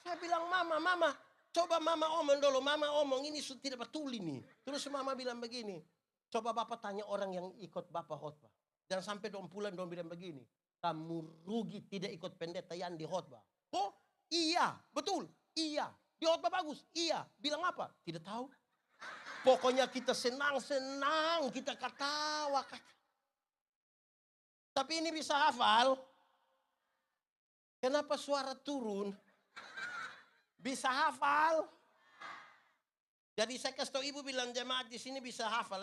Saya bilang mama, coba mama omong dulu, mama omong ini tidak betul ini. Terus mama bilang begini, coba Bapak tanya orang yang ikut Bapak khotbah. Jangan sampai dong pulang dong bilang begini, kamu rugi tidak ikut pendeta yang di khotbah. Oh iya, betul, iya. Di khotbah bagus, iya. Bilang apa? Tidak tahu. Pokoknya kita senang-senang, kita ketawa. Tapi ini bisa hafal. Kenapa suara turun? Bisa hafal. Jadi saya kasih tahu ibu bilang jemaat di sini bisa hafal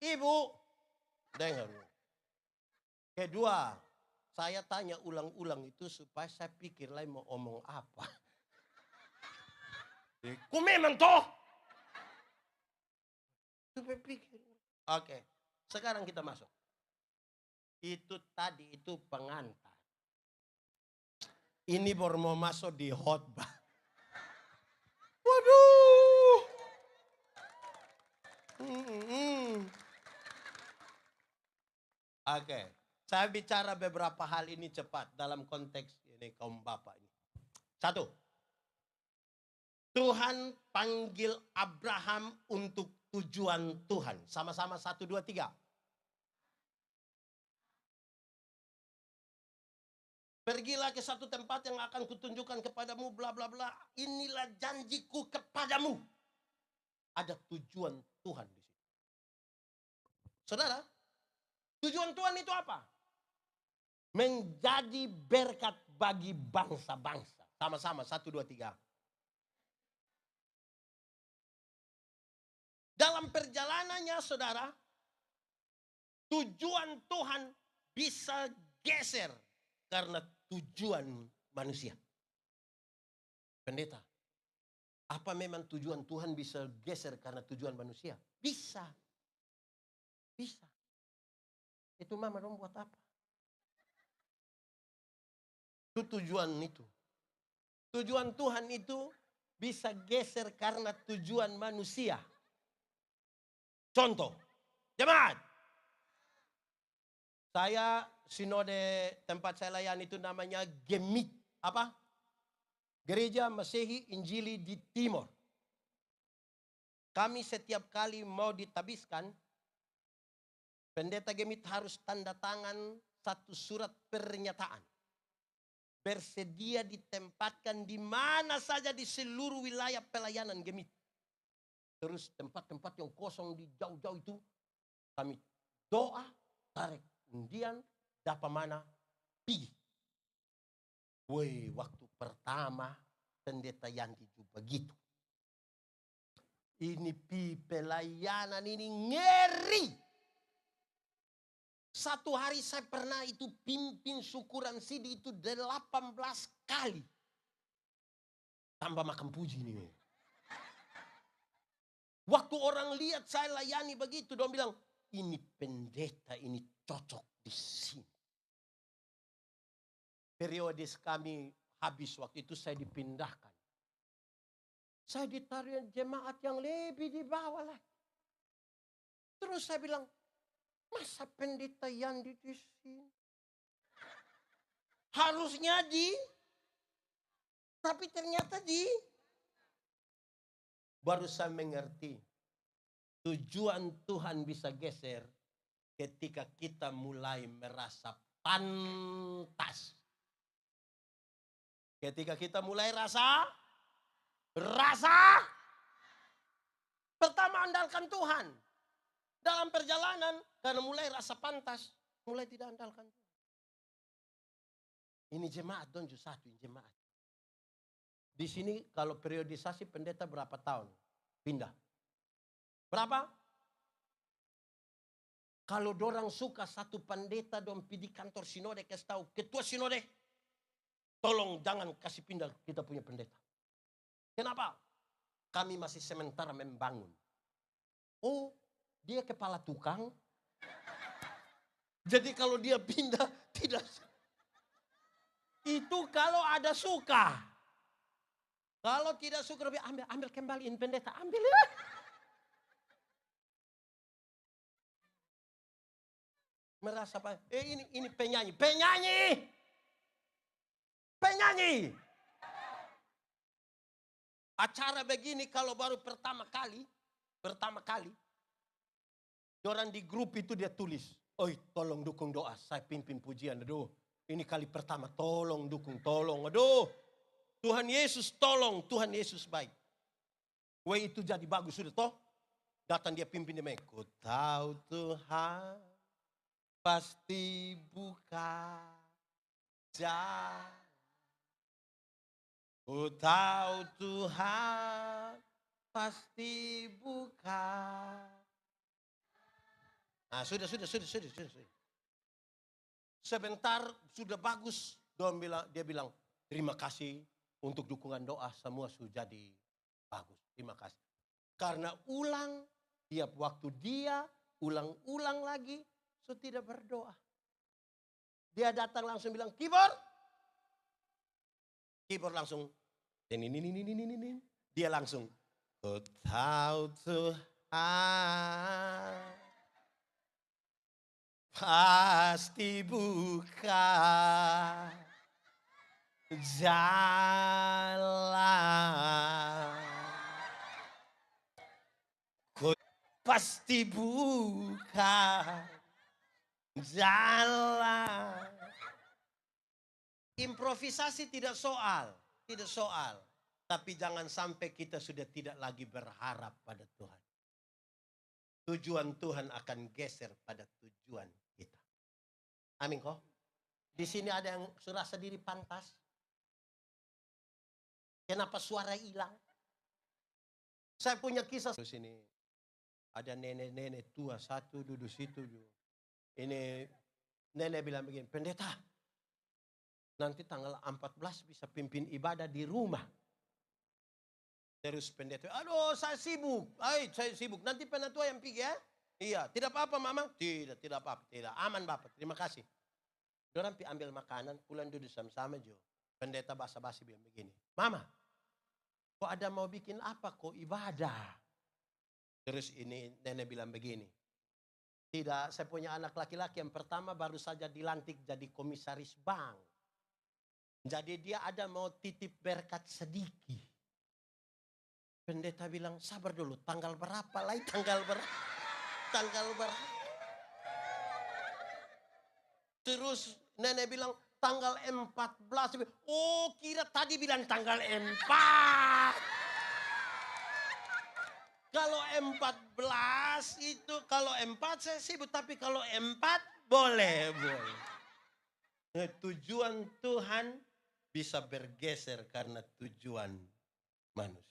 Ibu, dengar. Kedua, saya tanya ulang-ulang itu supaya saya pikir lagi mau omong apa. Ku memang toh. Supaya pikir. Oke, sekarang kita masuk. Itu tadi itu pengantar. Ini baru mau masuk di khotbah. Waduh. Oke, saya bicara beberapa hal ini cepat dalam konteks ini kaum bapak ini. 1. Tuhan panggil Abraham untuk tujuan Tuhan. Sama-sama 1, 2, 3. Pergilah ke satu tempat yang akan kutunjukkan kepadamu, bla bla bla. Inilah janjiku kepadamu. Ada tujuan Tuhan di situ. Saudara, tujuan Tuhan itu apa? Menjadi berkat bagi bangsa-bangsa. Sama-sama, 1, 2, 3. Dalam perjalanannya, saudara, tujuan Tuhan bisa geser karena tujuan manusia. Pendeta, apa memang tujuan Tuhan bisa geser karena tujuan manusia? Bisa. Bisa. Itu mama dong buat apa? Itu tujuan itu. Tujuan Tuhan itu bisa geser karena tujuan manusia. Contoh, jemaat. Saya sinode tempat saya layani itu namanya Gemit. Apa? Gereja Masehi Injili di Timur. Kami setiap kali mau ditabiskan, pendeta Gemit harus tanda tangan satu surat pernyataan. Bersedia ditempatkan di mana saja di seluruh wilayah pelayanan Gemit. Terus tempat-tempat yang kosong di jauh-jauh itu kami doa, tarik undian, dapat mana, pergi. Woi, waktu pertama pendeta Yandi juga begitu. Ini pelayanan ini ngeri. Satu hari saya pernah itu pimpin syukuran CD itu 18 kali. Tambah makan puji nih. Waktu orang lihat saya layani begitu, dia bilang, ini pendeta, ini cocok di sini. Periode kami habis waktu itu saya dipindahkan. Saya ditaruh jemaat yang lebih di bawah lah. Terus saya bilang, masa pendeta Yandi di sini? Harusnya tapi ternyata baru saya mengerti. Tujuan Tuhan bisa geser ketika kita mulai merasa pantas. Ketika kita mulai rasa, pertama andalkan Tuhan. Dalam perjalanan, karena mulai rasa pantas, mulai tidak andalkan Tuhan. Ini jemaat don satu, ini jemaat. Di sini kalau periodisasi pendeta berapa tahun? Pindah. Berapa? Kalau dorang suka satu pendeta dong pergi kantor sinode kasih tahu ketua sinode, tolong jangan kasih pindah kita punya pendeta. Kenapa? Kami masih sementara membangun. Oh, dia kepala tukang. Jadi kalau dia pindah tidak. Itu kalau ada suka. Kalau tidak suka lebih ambil kembaliin pendeta, ambil ya. Merasa apa? Ini penyanyi. Acara begini kalau baru pertama kali, orang di grup itu dia tulis, oi tolong dukung doa, saya pimpin pujian, aduh ini kali pertama, tolong dukung, tolong, aduh Tuhan Yesus tolong, Tuhan Yesus baik. Weh itu jadi bagus sudah toh, datang dia pimpin dia, ku tahu Tuhan pasti buka jalan. Ku tahu Tuhan pasti buka. Nah, sudah. Sebentar sudah bagus. Dia bilang, terima kasih untuk dukungan doa. Semua sudah jadi bagus. Terima kasih. Karena tiap waktu dia ulang lagi, so tidak berdoa. Dia datang langsung bilang, keyboard langsung. Ini. Dia langsung, ku tahu Tuhan pasti buka jalan. Ku pasti buka jalan. Improvisasi tidak soal. Tapi jangan sampai kita sudah tidak lagi berharap pada Tuhan. Tujuan Tuhan akan geser pada tujuan kita. Amin kok. Di sini ada yang serasa diri pantas. Kenapa suara hilang? Saya punya kisah. Di sini ada nenek-nenek tua satu duduk situ. Ini nenek bilang begini, pendeta, nanti tanggal 14 bisa pimpin ibadah di rumah. Terus pendeta, aduh saya sibuk. Nanti penatua yang pergi ya. Iya, tidak apa-apa mama. Tidak apa-apa. Tidak, aman bapak, terima kasih. Dorang ambil makanan, pulang duduk sama-sama jo. Pendeta basa-basi bilang begini, mama, kok ada mau bikin apa kok ibadah? Terus ini nenek bilang begini, tidak, saya punya anak laki-laki yang pertama baru saja dilantik jadi komisaris bank. Jadi dia ada mau titip berkat sedikit. Pendeta bilang, sabar dulu, tanggal berapa lagi, tanggal berapa. Terus nenek bilang, tanggal 14. Oh, kira tadi bilang tanggal 4. Kalau 14 itu, kalau 4 saya sibuk, tapi kalau 4 boleh. Nah, tujuan Tuhan bisa bergeser karena tujuan manusia.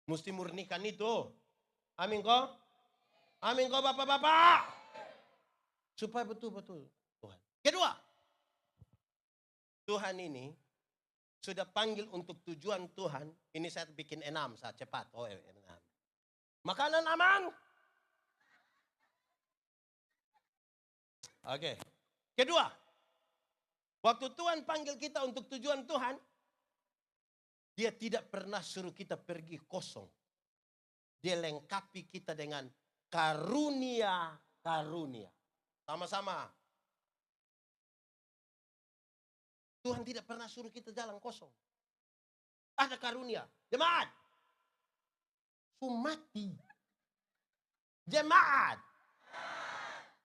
Mesti murnikan itu. Amin kok? Amin kok bapak-bapak? Supaya betul-betul Tuhan. Kedua, Tuhan ini sudah panggil untuk tujuan Tuhan. Ini saya bikin 6 saat cepat. Oh 6. Makanan aman. Oke. Kedua, waktu Tuhan panggil kita untuk tujuan Tuhan, Dia tidak pernah suruh kita pergi kosong. Dia lengkapi kita dengan karunia-karunia. Sama-sama. Tuhan tidak pernah suruh kita jalan kosong. Ada karunia. Jemaat. Sumati. Jemaat.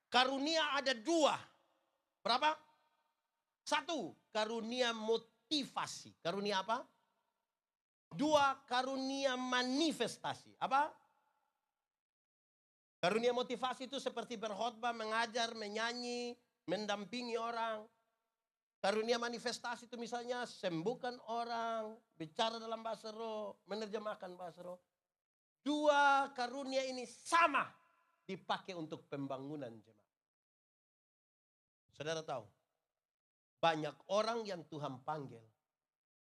Karunia ada 2. Berapa? 1. Karunia motivasi. Karunia apa? 2. Karunia manifestasi. Apa? Karunia motivasi itu seperti berkhotbah, mengajar, menyanyi, mendampingi orang. Karunia manifestasi itu misalnya sembuhkan orang, bicara dalam bahasa roh, menerjemahkan bahasa roh. 2 karunia ini sama dipakai untuk pembangunan jemaat. Saudara tahu, banyak orang yang Tuhan panggil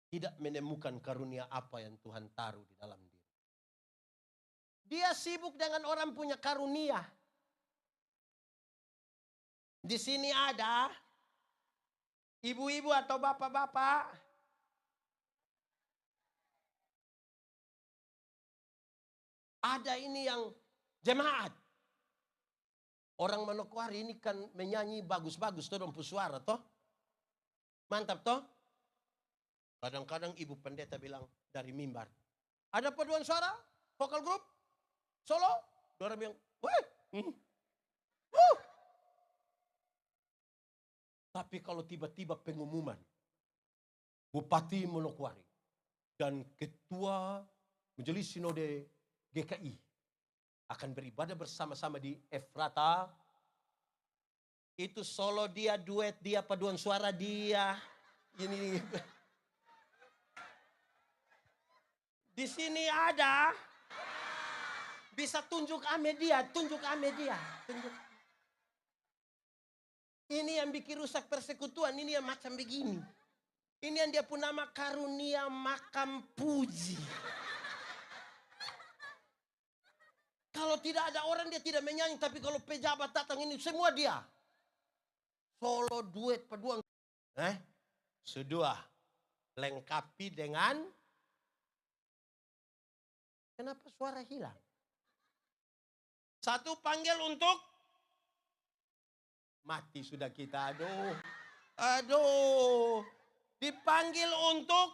tidak menemukan karunia apa yang Tuhan taruh di dalam diri. Dia sibuk dengan orang punya karunia. Di sini ada ibu-ibu atau bapak-bapak ada ini yang jemaat. Orang Manokwari ini kan menyanyi bagus-bagus toh dong suara toh. Mantap toh. Kadang-kadang ibu pendeta bilang dari mimbar. Ada paduan suara? Vokal grup? Solo? Orang bilang, weh. Tapi kalau tiba-tiba pengumuman Bupati Manokwari dan Ketua Majelis Sinode GKI akan beribadah bersama-sama di Efrata, itu solo dia, duet dia, paduan suara dia. Ini di sini ada, bisa tunjuk ame dia, tunjuk ame dia, tunjuk. Ini yang bikin rusak persekutuan, ini yang macam begini. Ini yang dia pun nama karunia makam puji. Kalau tidak ada orang dia tidak menyanyi, tapi kalau pejabat datang ini semua dia. Solo, duet, paduan. Sudah lengkapi dengan, kenapa suara hilang? 1 panggil untuk mati sudah kita, aduh. Dipanggil untuk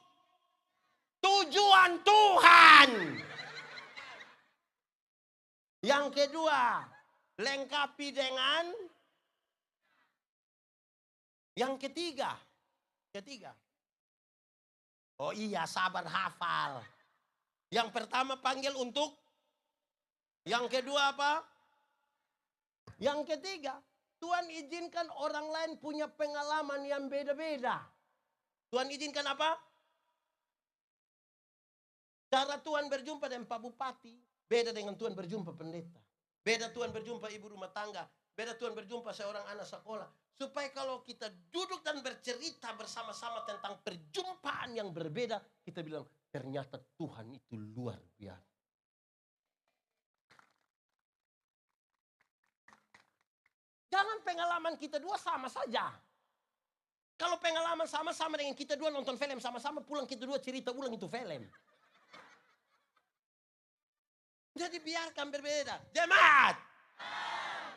tujuan Tuhan. Yang kedua, lengkapi dengan yang ketiga. Oh iya, sabar hafal. Yang pertama panggil untuk, yang kedua apa? Yang ketiga, Tuhan izinkan orang lain punya pengalaman yang beda-beda. Tuhan izinkan apa? Cara Tuhan berjumpa dengan Pak Bupati beda dengan Tuhan berjumpa pendeta. Beda Tuhan berjumpa ibu rumah tangga. Beda Tuhan berjumpa seorang anak sekolah. Supaya kalau kita duduk dan bercerita bersama-sama tentang perjumpaan yang berbeda, kita bilang ternyata Tuhan itu luar biasa. Jangan pengalaman kita dua sama saja. Kalau pengalaman sama-sama dengan kita dua nonton film sama-sama, pulang kita dua cerita ulang itu film. Jadi biarkan berbeda. Jemaat.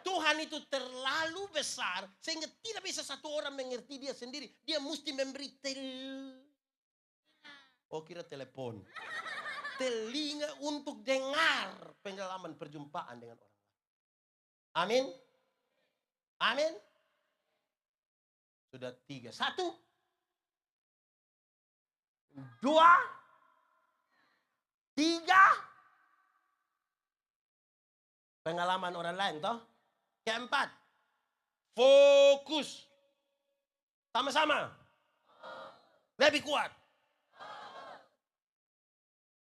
Tuhan itu terlalu besar sehingga tidak bisa satu orang mengerti dia sendiri. Dia mesti memberi kira telepon. Telinga untuk dengar pengalaman perjumpaan dengan orang lain. Amin. Amin. Sudah 3. 1. 2. 3. Pengalaman orang lain toh. Keempat. Fokus. Sama-sama. Lebih kuat.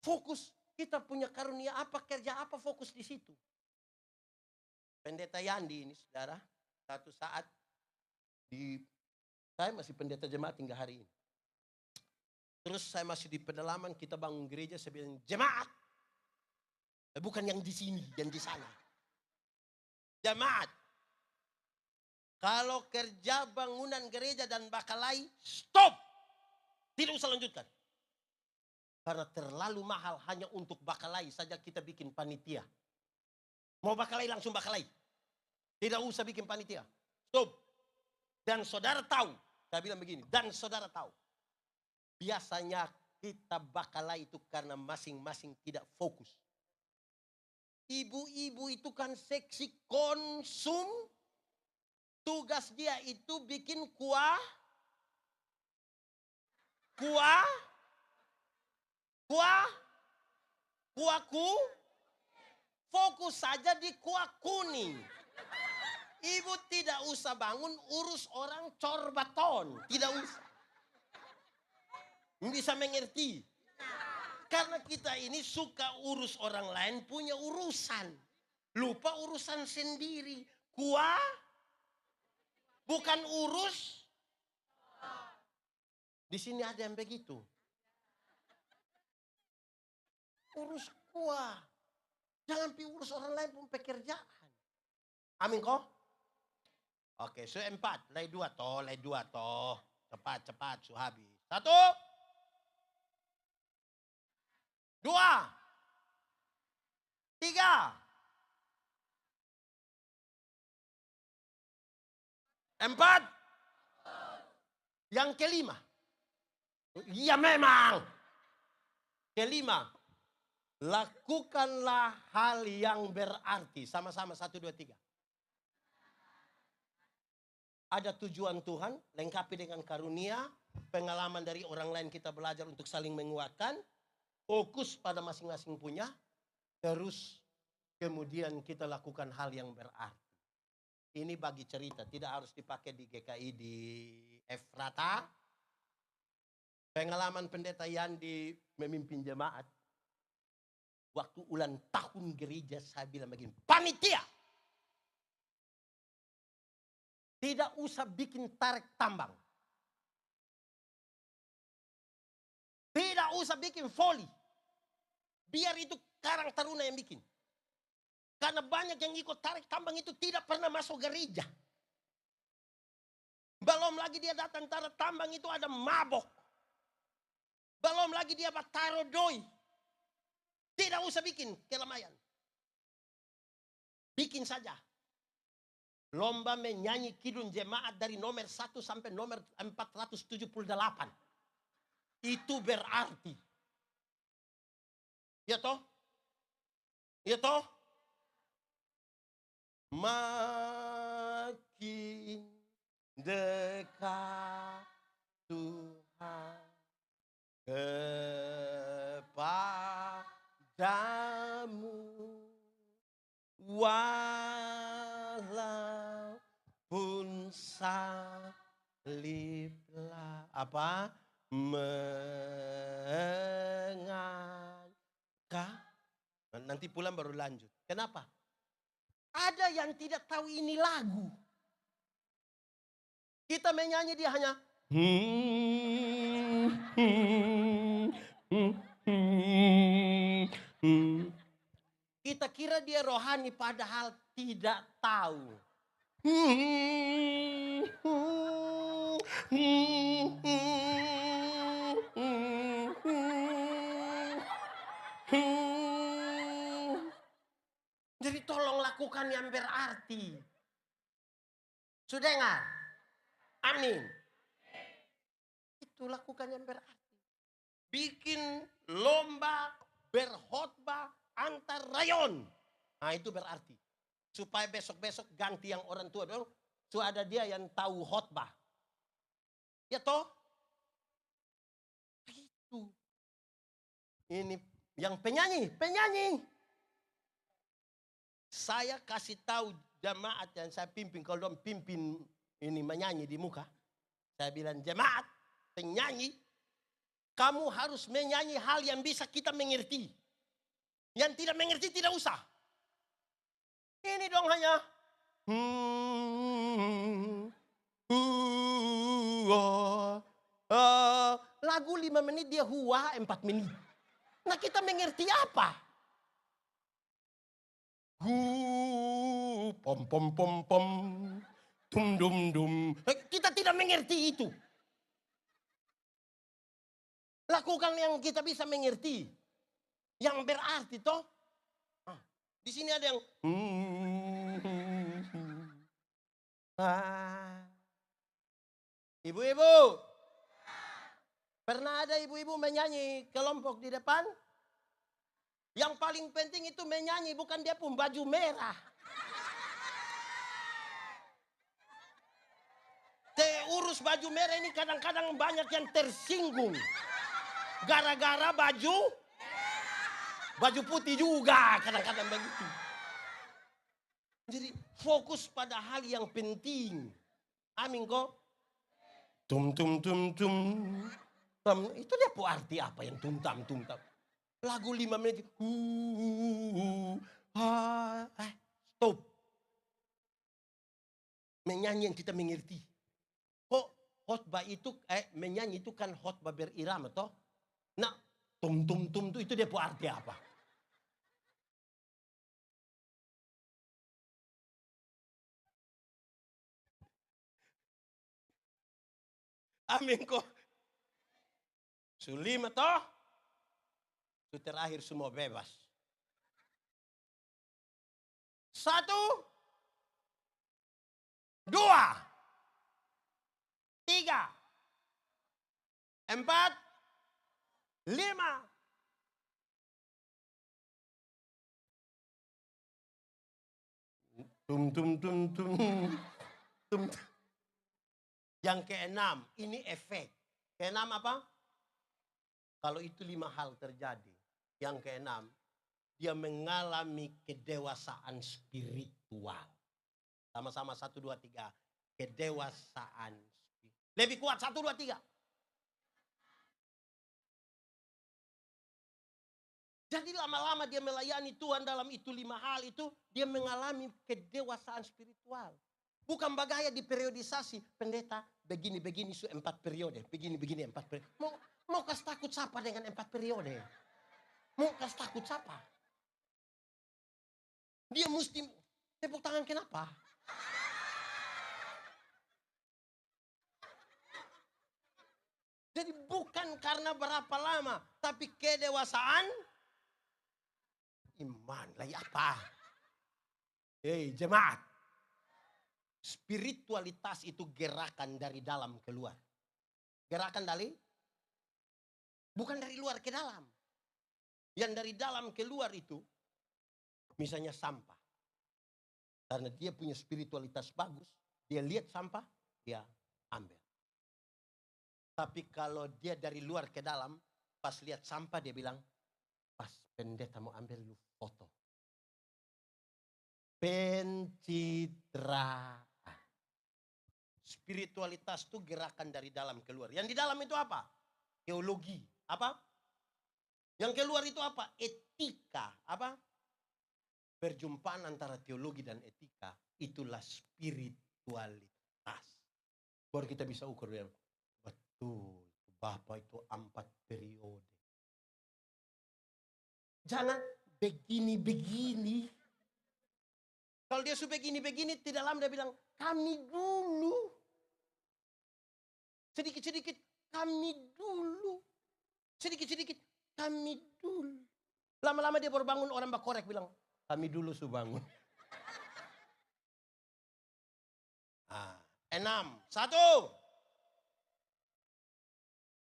Fokus. Kita punya karunia apa, kerja apa, fokus di situ. Pendeta Yandi ini saudara. Satu saat saya masih pendeta jemaat hingga hari ini. Terus saya masih di pedalaman, kita bangun gereja, saya bilang, jemaat. Bukan yang di sini, yang di sana. Jemaat. Kalau kerja bangunan gereja dan bakalai, stop. Tidak usah lanjutkan. Karena terlalu mahal hanya untuk bakalai saja kita bikin panitia. Mau bakalai langsung bakalai. Tidak usah bikin panitia. Stop. Dan saudara tahu, saya bilang begini, dan saudara tahu. Biasanya kita bakalai itu karena masing-masing tidak fokus. Ibu-ibu itu kan seksi konsum. Tugas dia itu bikin kuah. Fokus saja di kuah kuning. Ibu tidak usah bangun urus orang corbaton. Tidak usah. Bisa mengerti. Karena kita ini suka urus orang lain punya urusan. Lupa urusan sendiri. Kuah bukan urus. Di sini ada yang begitu. Urus kuah. Jangan pi urus orang lain pun pekerjaan. Amin kok? Oke, so 4. Lay 2 toh. Cepat, so habis. 1. 2. 3. 4. Yang kelima. Ya memang. Kelima. Lakukanlah hal yang berarti. Sama-sama 1, 2, 3. Ada tujuan Tuhan, lengkapi dengan karunia, pengalaman dari orang lain kita belajar untuk saling menguatkan, fokus pada masing-masing punya, terus kemudian kita lakukan hal yang berarti. Ini bagi cerita, tidak harus dipakai di GKI di Efrata. Pengalaman pendeta Yandi memimpin jemaat. Waktu ulang tahun gereja saya bilang begini, panitia. Tidak usah bikin tarik tambang. Tidak usah bikin voli. Biar itu Karang Taruna yang bikin. Karena banyak yang ikut tarik tambang itu tidak pernah masuk gereja. Belum lagi dia datang tarik tambang itu ada mabok. Belum lagi dia taruh doi. Tidak usah bikin keramaian. Bikin saja. Lomba menyanyi kidung jemaat dari nomor 1 sampai nomor 478. Itu berarti. Ya toh? Ya toh? Makin dekat Tuhan kepadamu, walaupun saliblah mengangkat. Nanti pulang baru lanjut. Kenapa? Ada yang tidak tahu ini lagu. Kita menyanyi dia hanya kita kira dia rohani padahal tidak tahu. Jadi tolong lakukan yang berarti. Sudah dengar? Amin. Itu lakukan yang berarti. Bikin lomba berkhotbah antar rayon. Nah itu berarti. Supaya besok-besok ganti yang orang tua dong. So ada dia yang tahu khotbah. Ya toh? Itu. Ini yang penyanyi. Saya kasih tahu jemaat yang saya pimpin. Kalau dong pimpin ini menyanyi di muka. Saya bilang jemaat, penyanyi. Kamu harus menyanyi hal yang bisa kita mengerti. Yang tidak mengerti tidak usah. Ini dong hanya. Lagu 5 menit dia hua 4 menit. Nah kita mengerti apa? Pom pom pom pom. Dum dum dum. Kita tidak mengerti itu. Lakukan yang kita bisa mengerti. Yang berarti toh. Di sini ada yang ibu-ibu. Pernah ada ibu-ibu menyanyi kelompok di depan? Yang paling penting itu menyanyi, bukan dia pun baju merah. Urus baju merah ini kadang-kadang banyak yang tersinggung. Gara-gara baju putih juga kadang-kadang begitu. Jadi fokus pada hal yang penting. Amin kok. Tum tum tum tum. Itu dia arti apa yang tum-tam tum-tam. Lagu 5 menit. Stop. Menyanyi yang kita mengerti. Kok khotbah itu, menyanyi itu kan khotbah berirama toh. Nah, tum-tum-tum itu dia arti apa? Amin kok. Sulima toh. Itu terakhir semua bebas. 1, 2, 3, 4, 5. Tum tum tum tum. Tum. Yang keenam, ini efek. Keenam apa? Kalau itu 5 hal terjadi. Yang keenam, dia mengalami kedewasaan spiritual. Sama-sama 1, 2, 3. Kedewasaan. Lebih kuat 1, 2, 3. Jadi lama-lama dia melayani Tuhan dalam itu 5 hal itu. Dia mengalami kedewasaan spiritual. Bukan bagaya di periodisasi. Pendeta begini-begini 4 periode. Begini-begini 4 periode. Mau kasih takut siapa dengan 4 periode? Mau kasih takut siapa? Dia mesti tepuk tangan kenapa? Jadi bukan karena berapa lama, tapi kedewasaan iman. Lagi apa? Jemaat. Spiritualitas itu gerakan dari dalam keluar. Gerakan bukan dari luar ke dalam. Yang dari dalam keluar itu, misalnya sampah. Karena dia punya spiritualitas bagus, dia lihat sampah, dia ambil. Tapi kalau dia dari luar ke dalam, pas lihat sampah dia bilang, pas pendeta mau ambil lu foto. Pencitraan. Spiritualitas itu gerakan dari dalam keluar. Yang di dalam itu apa? Teologi. Apa? Yang keluar itu apa? Etika. Apa? Perjumpaan antara teologi dan etika. Itulah spiritualitas. Baru kita bisa ukur. Betul. Bapak itu 4 periode. Jangan begini-begini. Kalau dia sudah begini-begini, tidak lama dia bilang, kami dulu. Sedikit-sedikit, kami dulu. Sedikit-sedikit, kami dulu. Lama-lama dia baru bangun, orang bakorek bilang, kami dulu sudah bangun. 6. 1.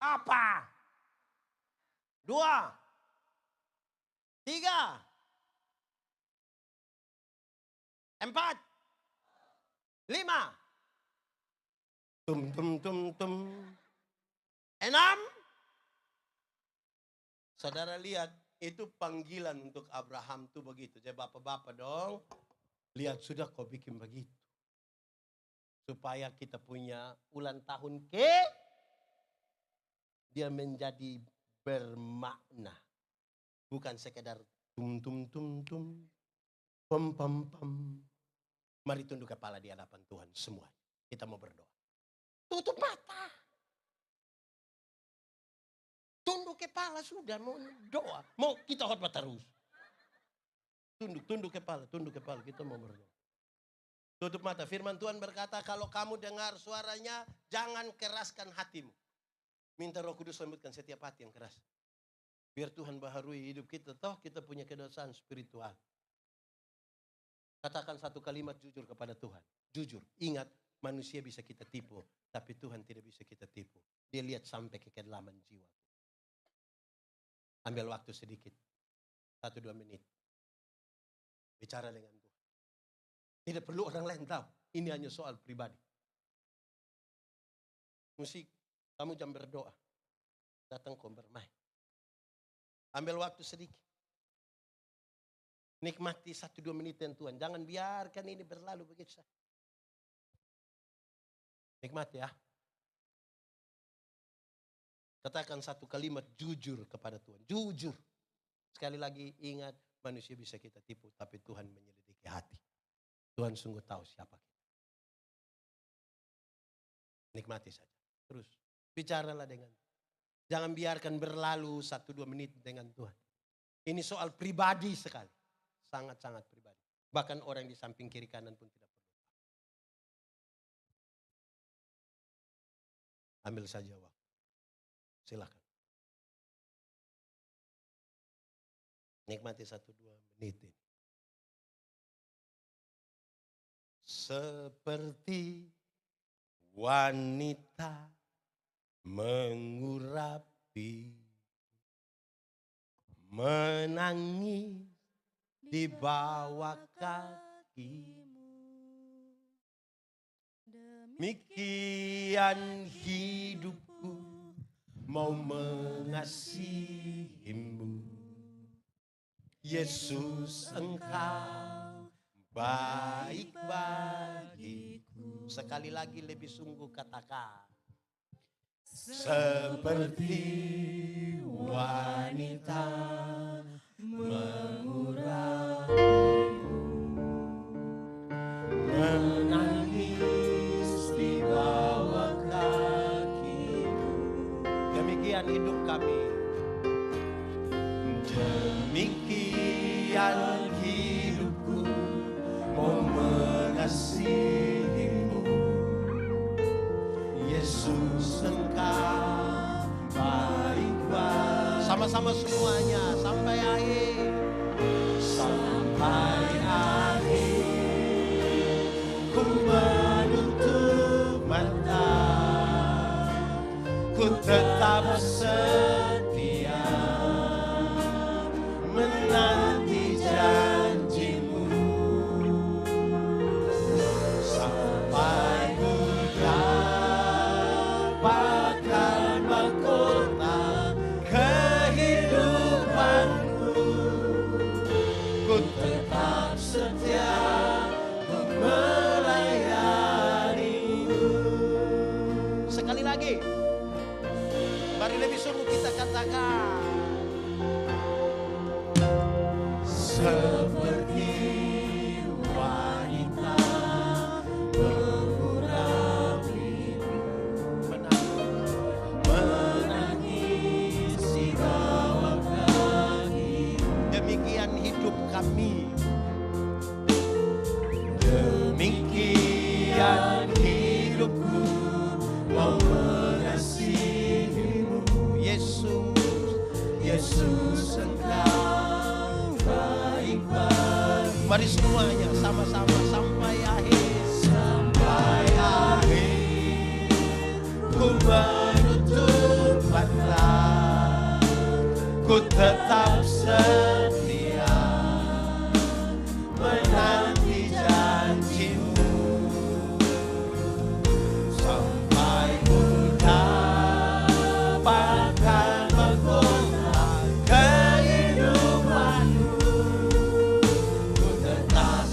Apa? 2. 3. 4. 5. Tum tum tum tum. 6. Saudara lihat, itu panggilan untuk Abraham tuh begitu. Jadi bapak-bapak dong, lihat sudah kau bikin begitu. Supaya kita punya ulang tahun dia menjadi bermakna. Bukan sekedar tum tum tum tum. Pam pam pam. Mari tunduk kepala di hadapan Tuhan semua. Kita mau berdoa. Tutup mata. Tunduk kepala sudah, mau doa. Mau kita khotbah terus. Tunduk kepala, kita mau berdoa. Tutup mata, firman Tuhan berkata kalau kamu dengar suaranya, jangan keraskan hatimu. Minta Roh Kudus lembutkan setiap hati yang keras. Biar Tuhan baharui hidup kita, toh kita punya kedosaan spiritual. Katakan satu kalimat jujur kepada Tuhan. Jujur, ingat manusia bisa kita tipu, tapi Tuhan tidak bisa kita tipu. Dia lihat sampai ke kedalaman jiwa. Ambil waktu sedikit, 1-2 menit. Bicara dengan Tuhan. Tidak perlu orang lain tahu. Ini hanya soal pribadi. Musik, kamu jam berdoa. Datang kau bermain. Ambil waktu sedikit. Nikmati 1-2 menit dengan Tuhan. Jangan biarkan ini berlalu begitu saja. Nikmati ya. Katakan satu kalimat jujur kepada Tuhan. Jujur. Sekali lagi ingat manusia bisa kita tipu. Tapi Tuhan menyelidiki hati. Tuhan sungguh tahu siapa kita. Nikmati saja. Terus bicaralah dengan. Jangan biarkan berlalu 1-2 menit dengan Tuhan. Ini soal pribadi sekali. Sangat-sangat pribadi. Bahkan orang di samping kiri kanan pun tidak perlu. Ambil saja waktu. Silakan. Nikmati 1-2 menit ini. Seperti wanita mengurapi, menangis di bawah kakimu. Demikian hidupku mau mengasihimu. Yesus, Engkau baik bagiku. Sekali lagi lebih sungguh katakan. Seperti wanita mengurapimu, menangis di bawah kakimu. Demikian hidup kami. Demikian hidupku mau mengasihimu. Yesus, Engkau baik baik. Sama-sama semuanya sampai akhir. Sampai akhir ku menutup mata, ku tetap setia menanti janjimu. Sampai ku dapatkan mahkota kehidupanku, ku tetap setia untuk melayanimu. Sekali lagi, mari lebih sungguh kita katakan. Seperti wanita mengurapimu, menangis di bawah kakimu. Demikian hidup kami. Demikian hidupku mau mengasihimu. Yesus, Yesus, Engkau baik baik. Mari semuanya sama-sama sampai akhir. Sampai akhir ku menutup mata, ku tetap setia menanti janjimu. Sampai ku dapatkan mahkota kehidupanmu, ku tetap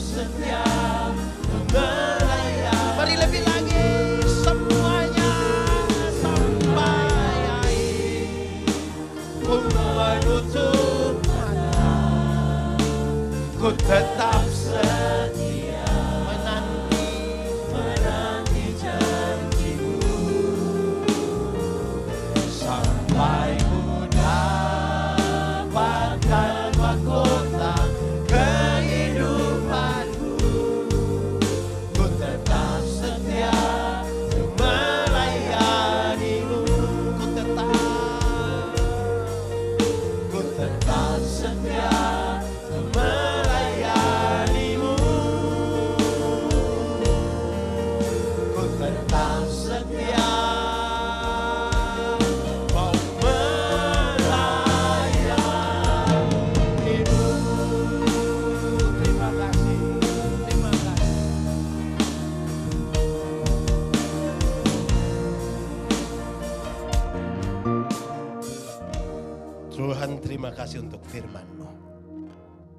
Tuhan, terima kasih untuk firman-Mu.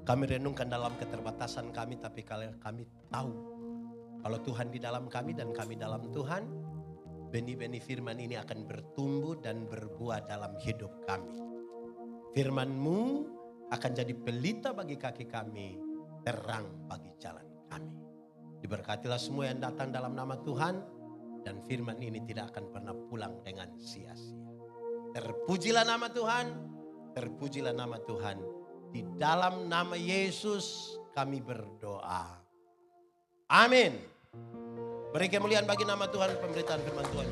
Kami renungkan dalam keterbatasan kami, tapi kalau kami tahu kalau Tuhan di dalam kami dan kami dalam Tuhan, benih-benih firman ini akan bertumbuh dan berbuah dalam hidup kami. Firman-Mu akan jadi pelita bagi kaki kami, terang bagi jalan kami. Diberkatilah semua yang datang dalam nama Tuhan, dan firman ini tidak akan pernah pulang dengan sia-sia. Terpujilah nama Tuhan, terpujilah nama Tuhan. Di dalam nama Yesus kami berdoa. Amin. Beri kemuliaan bagi nama Tuhan, pemberitaan firman Tuhan.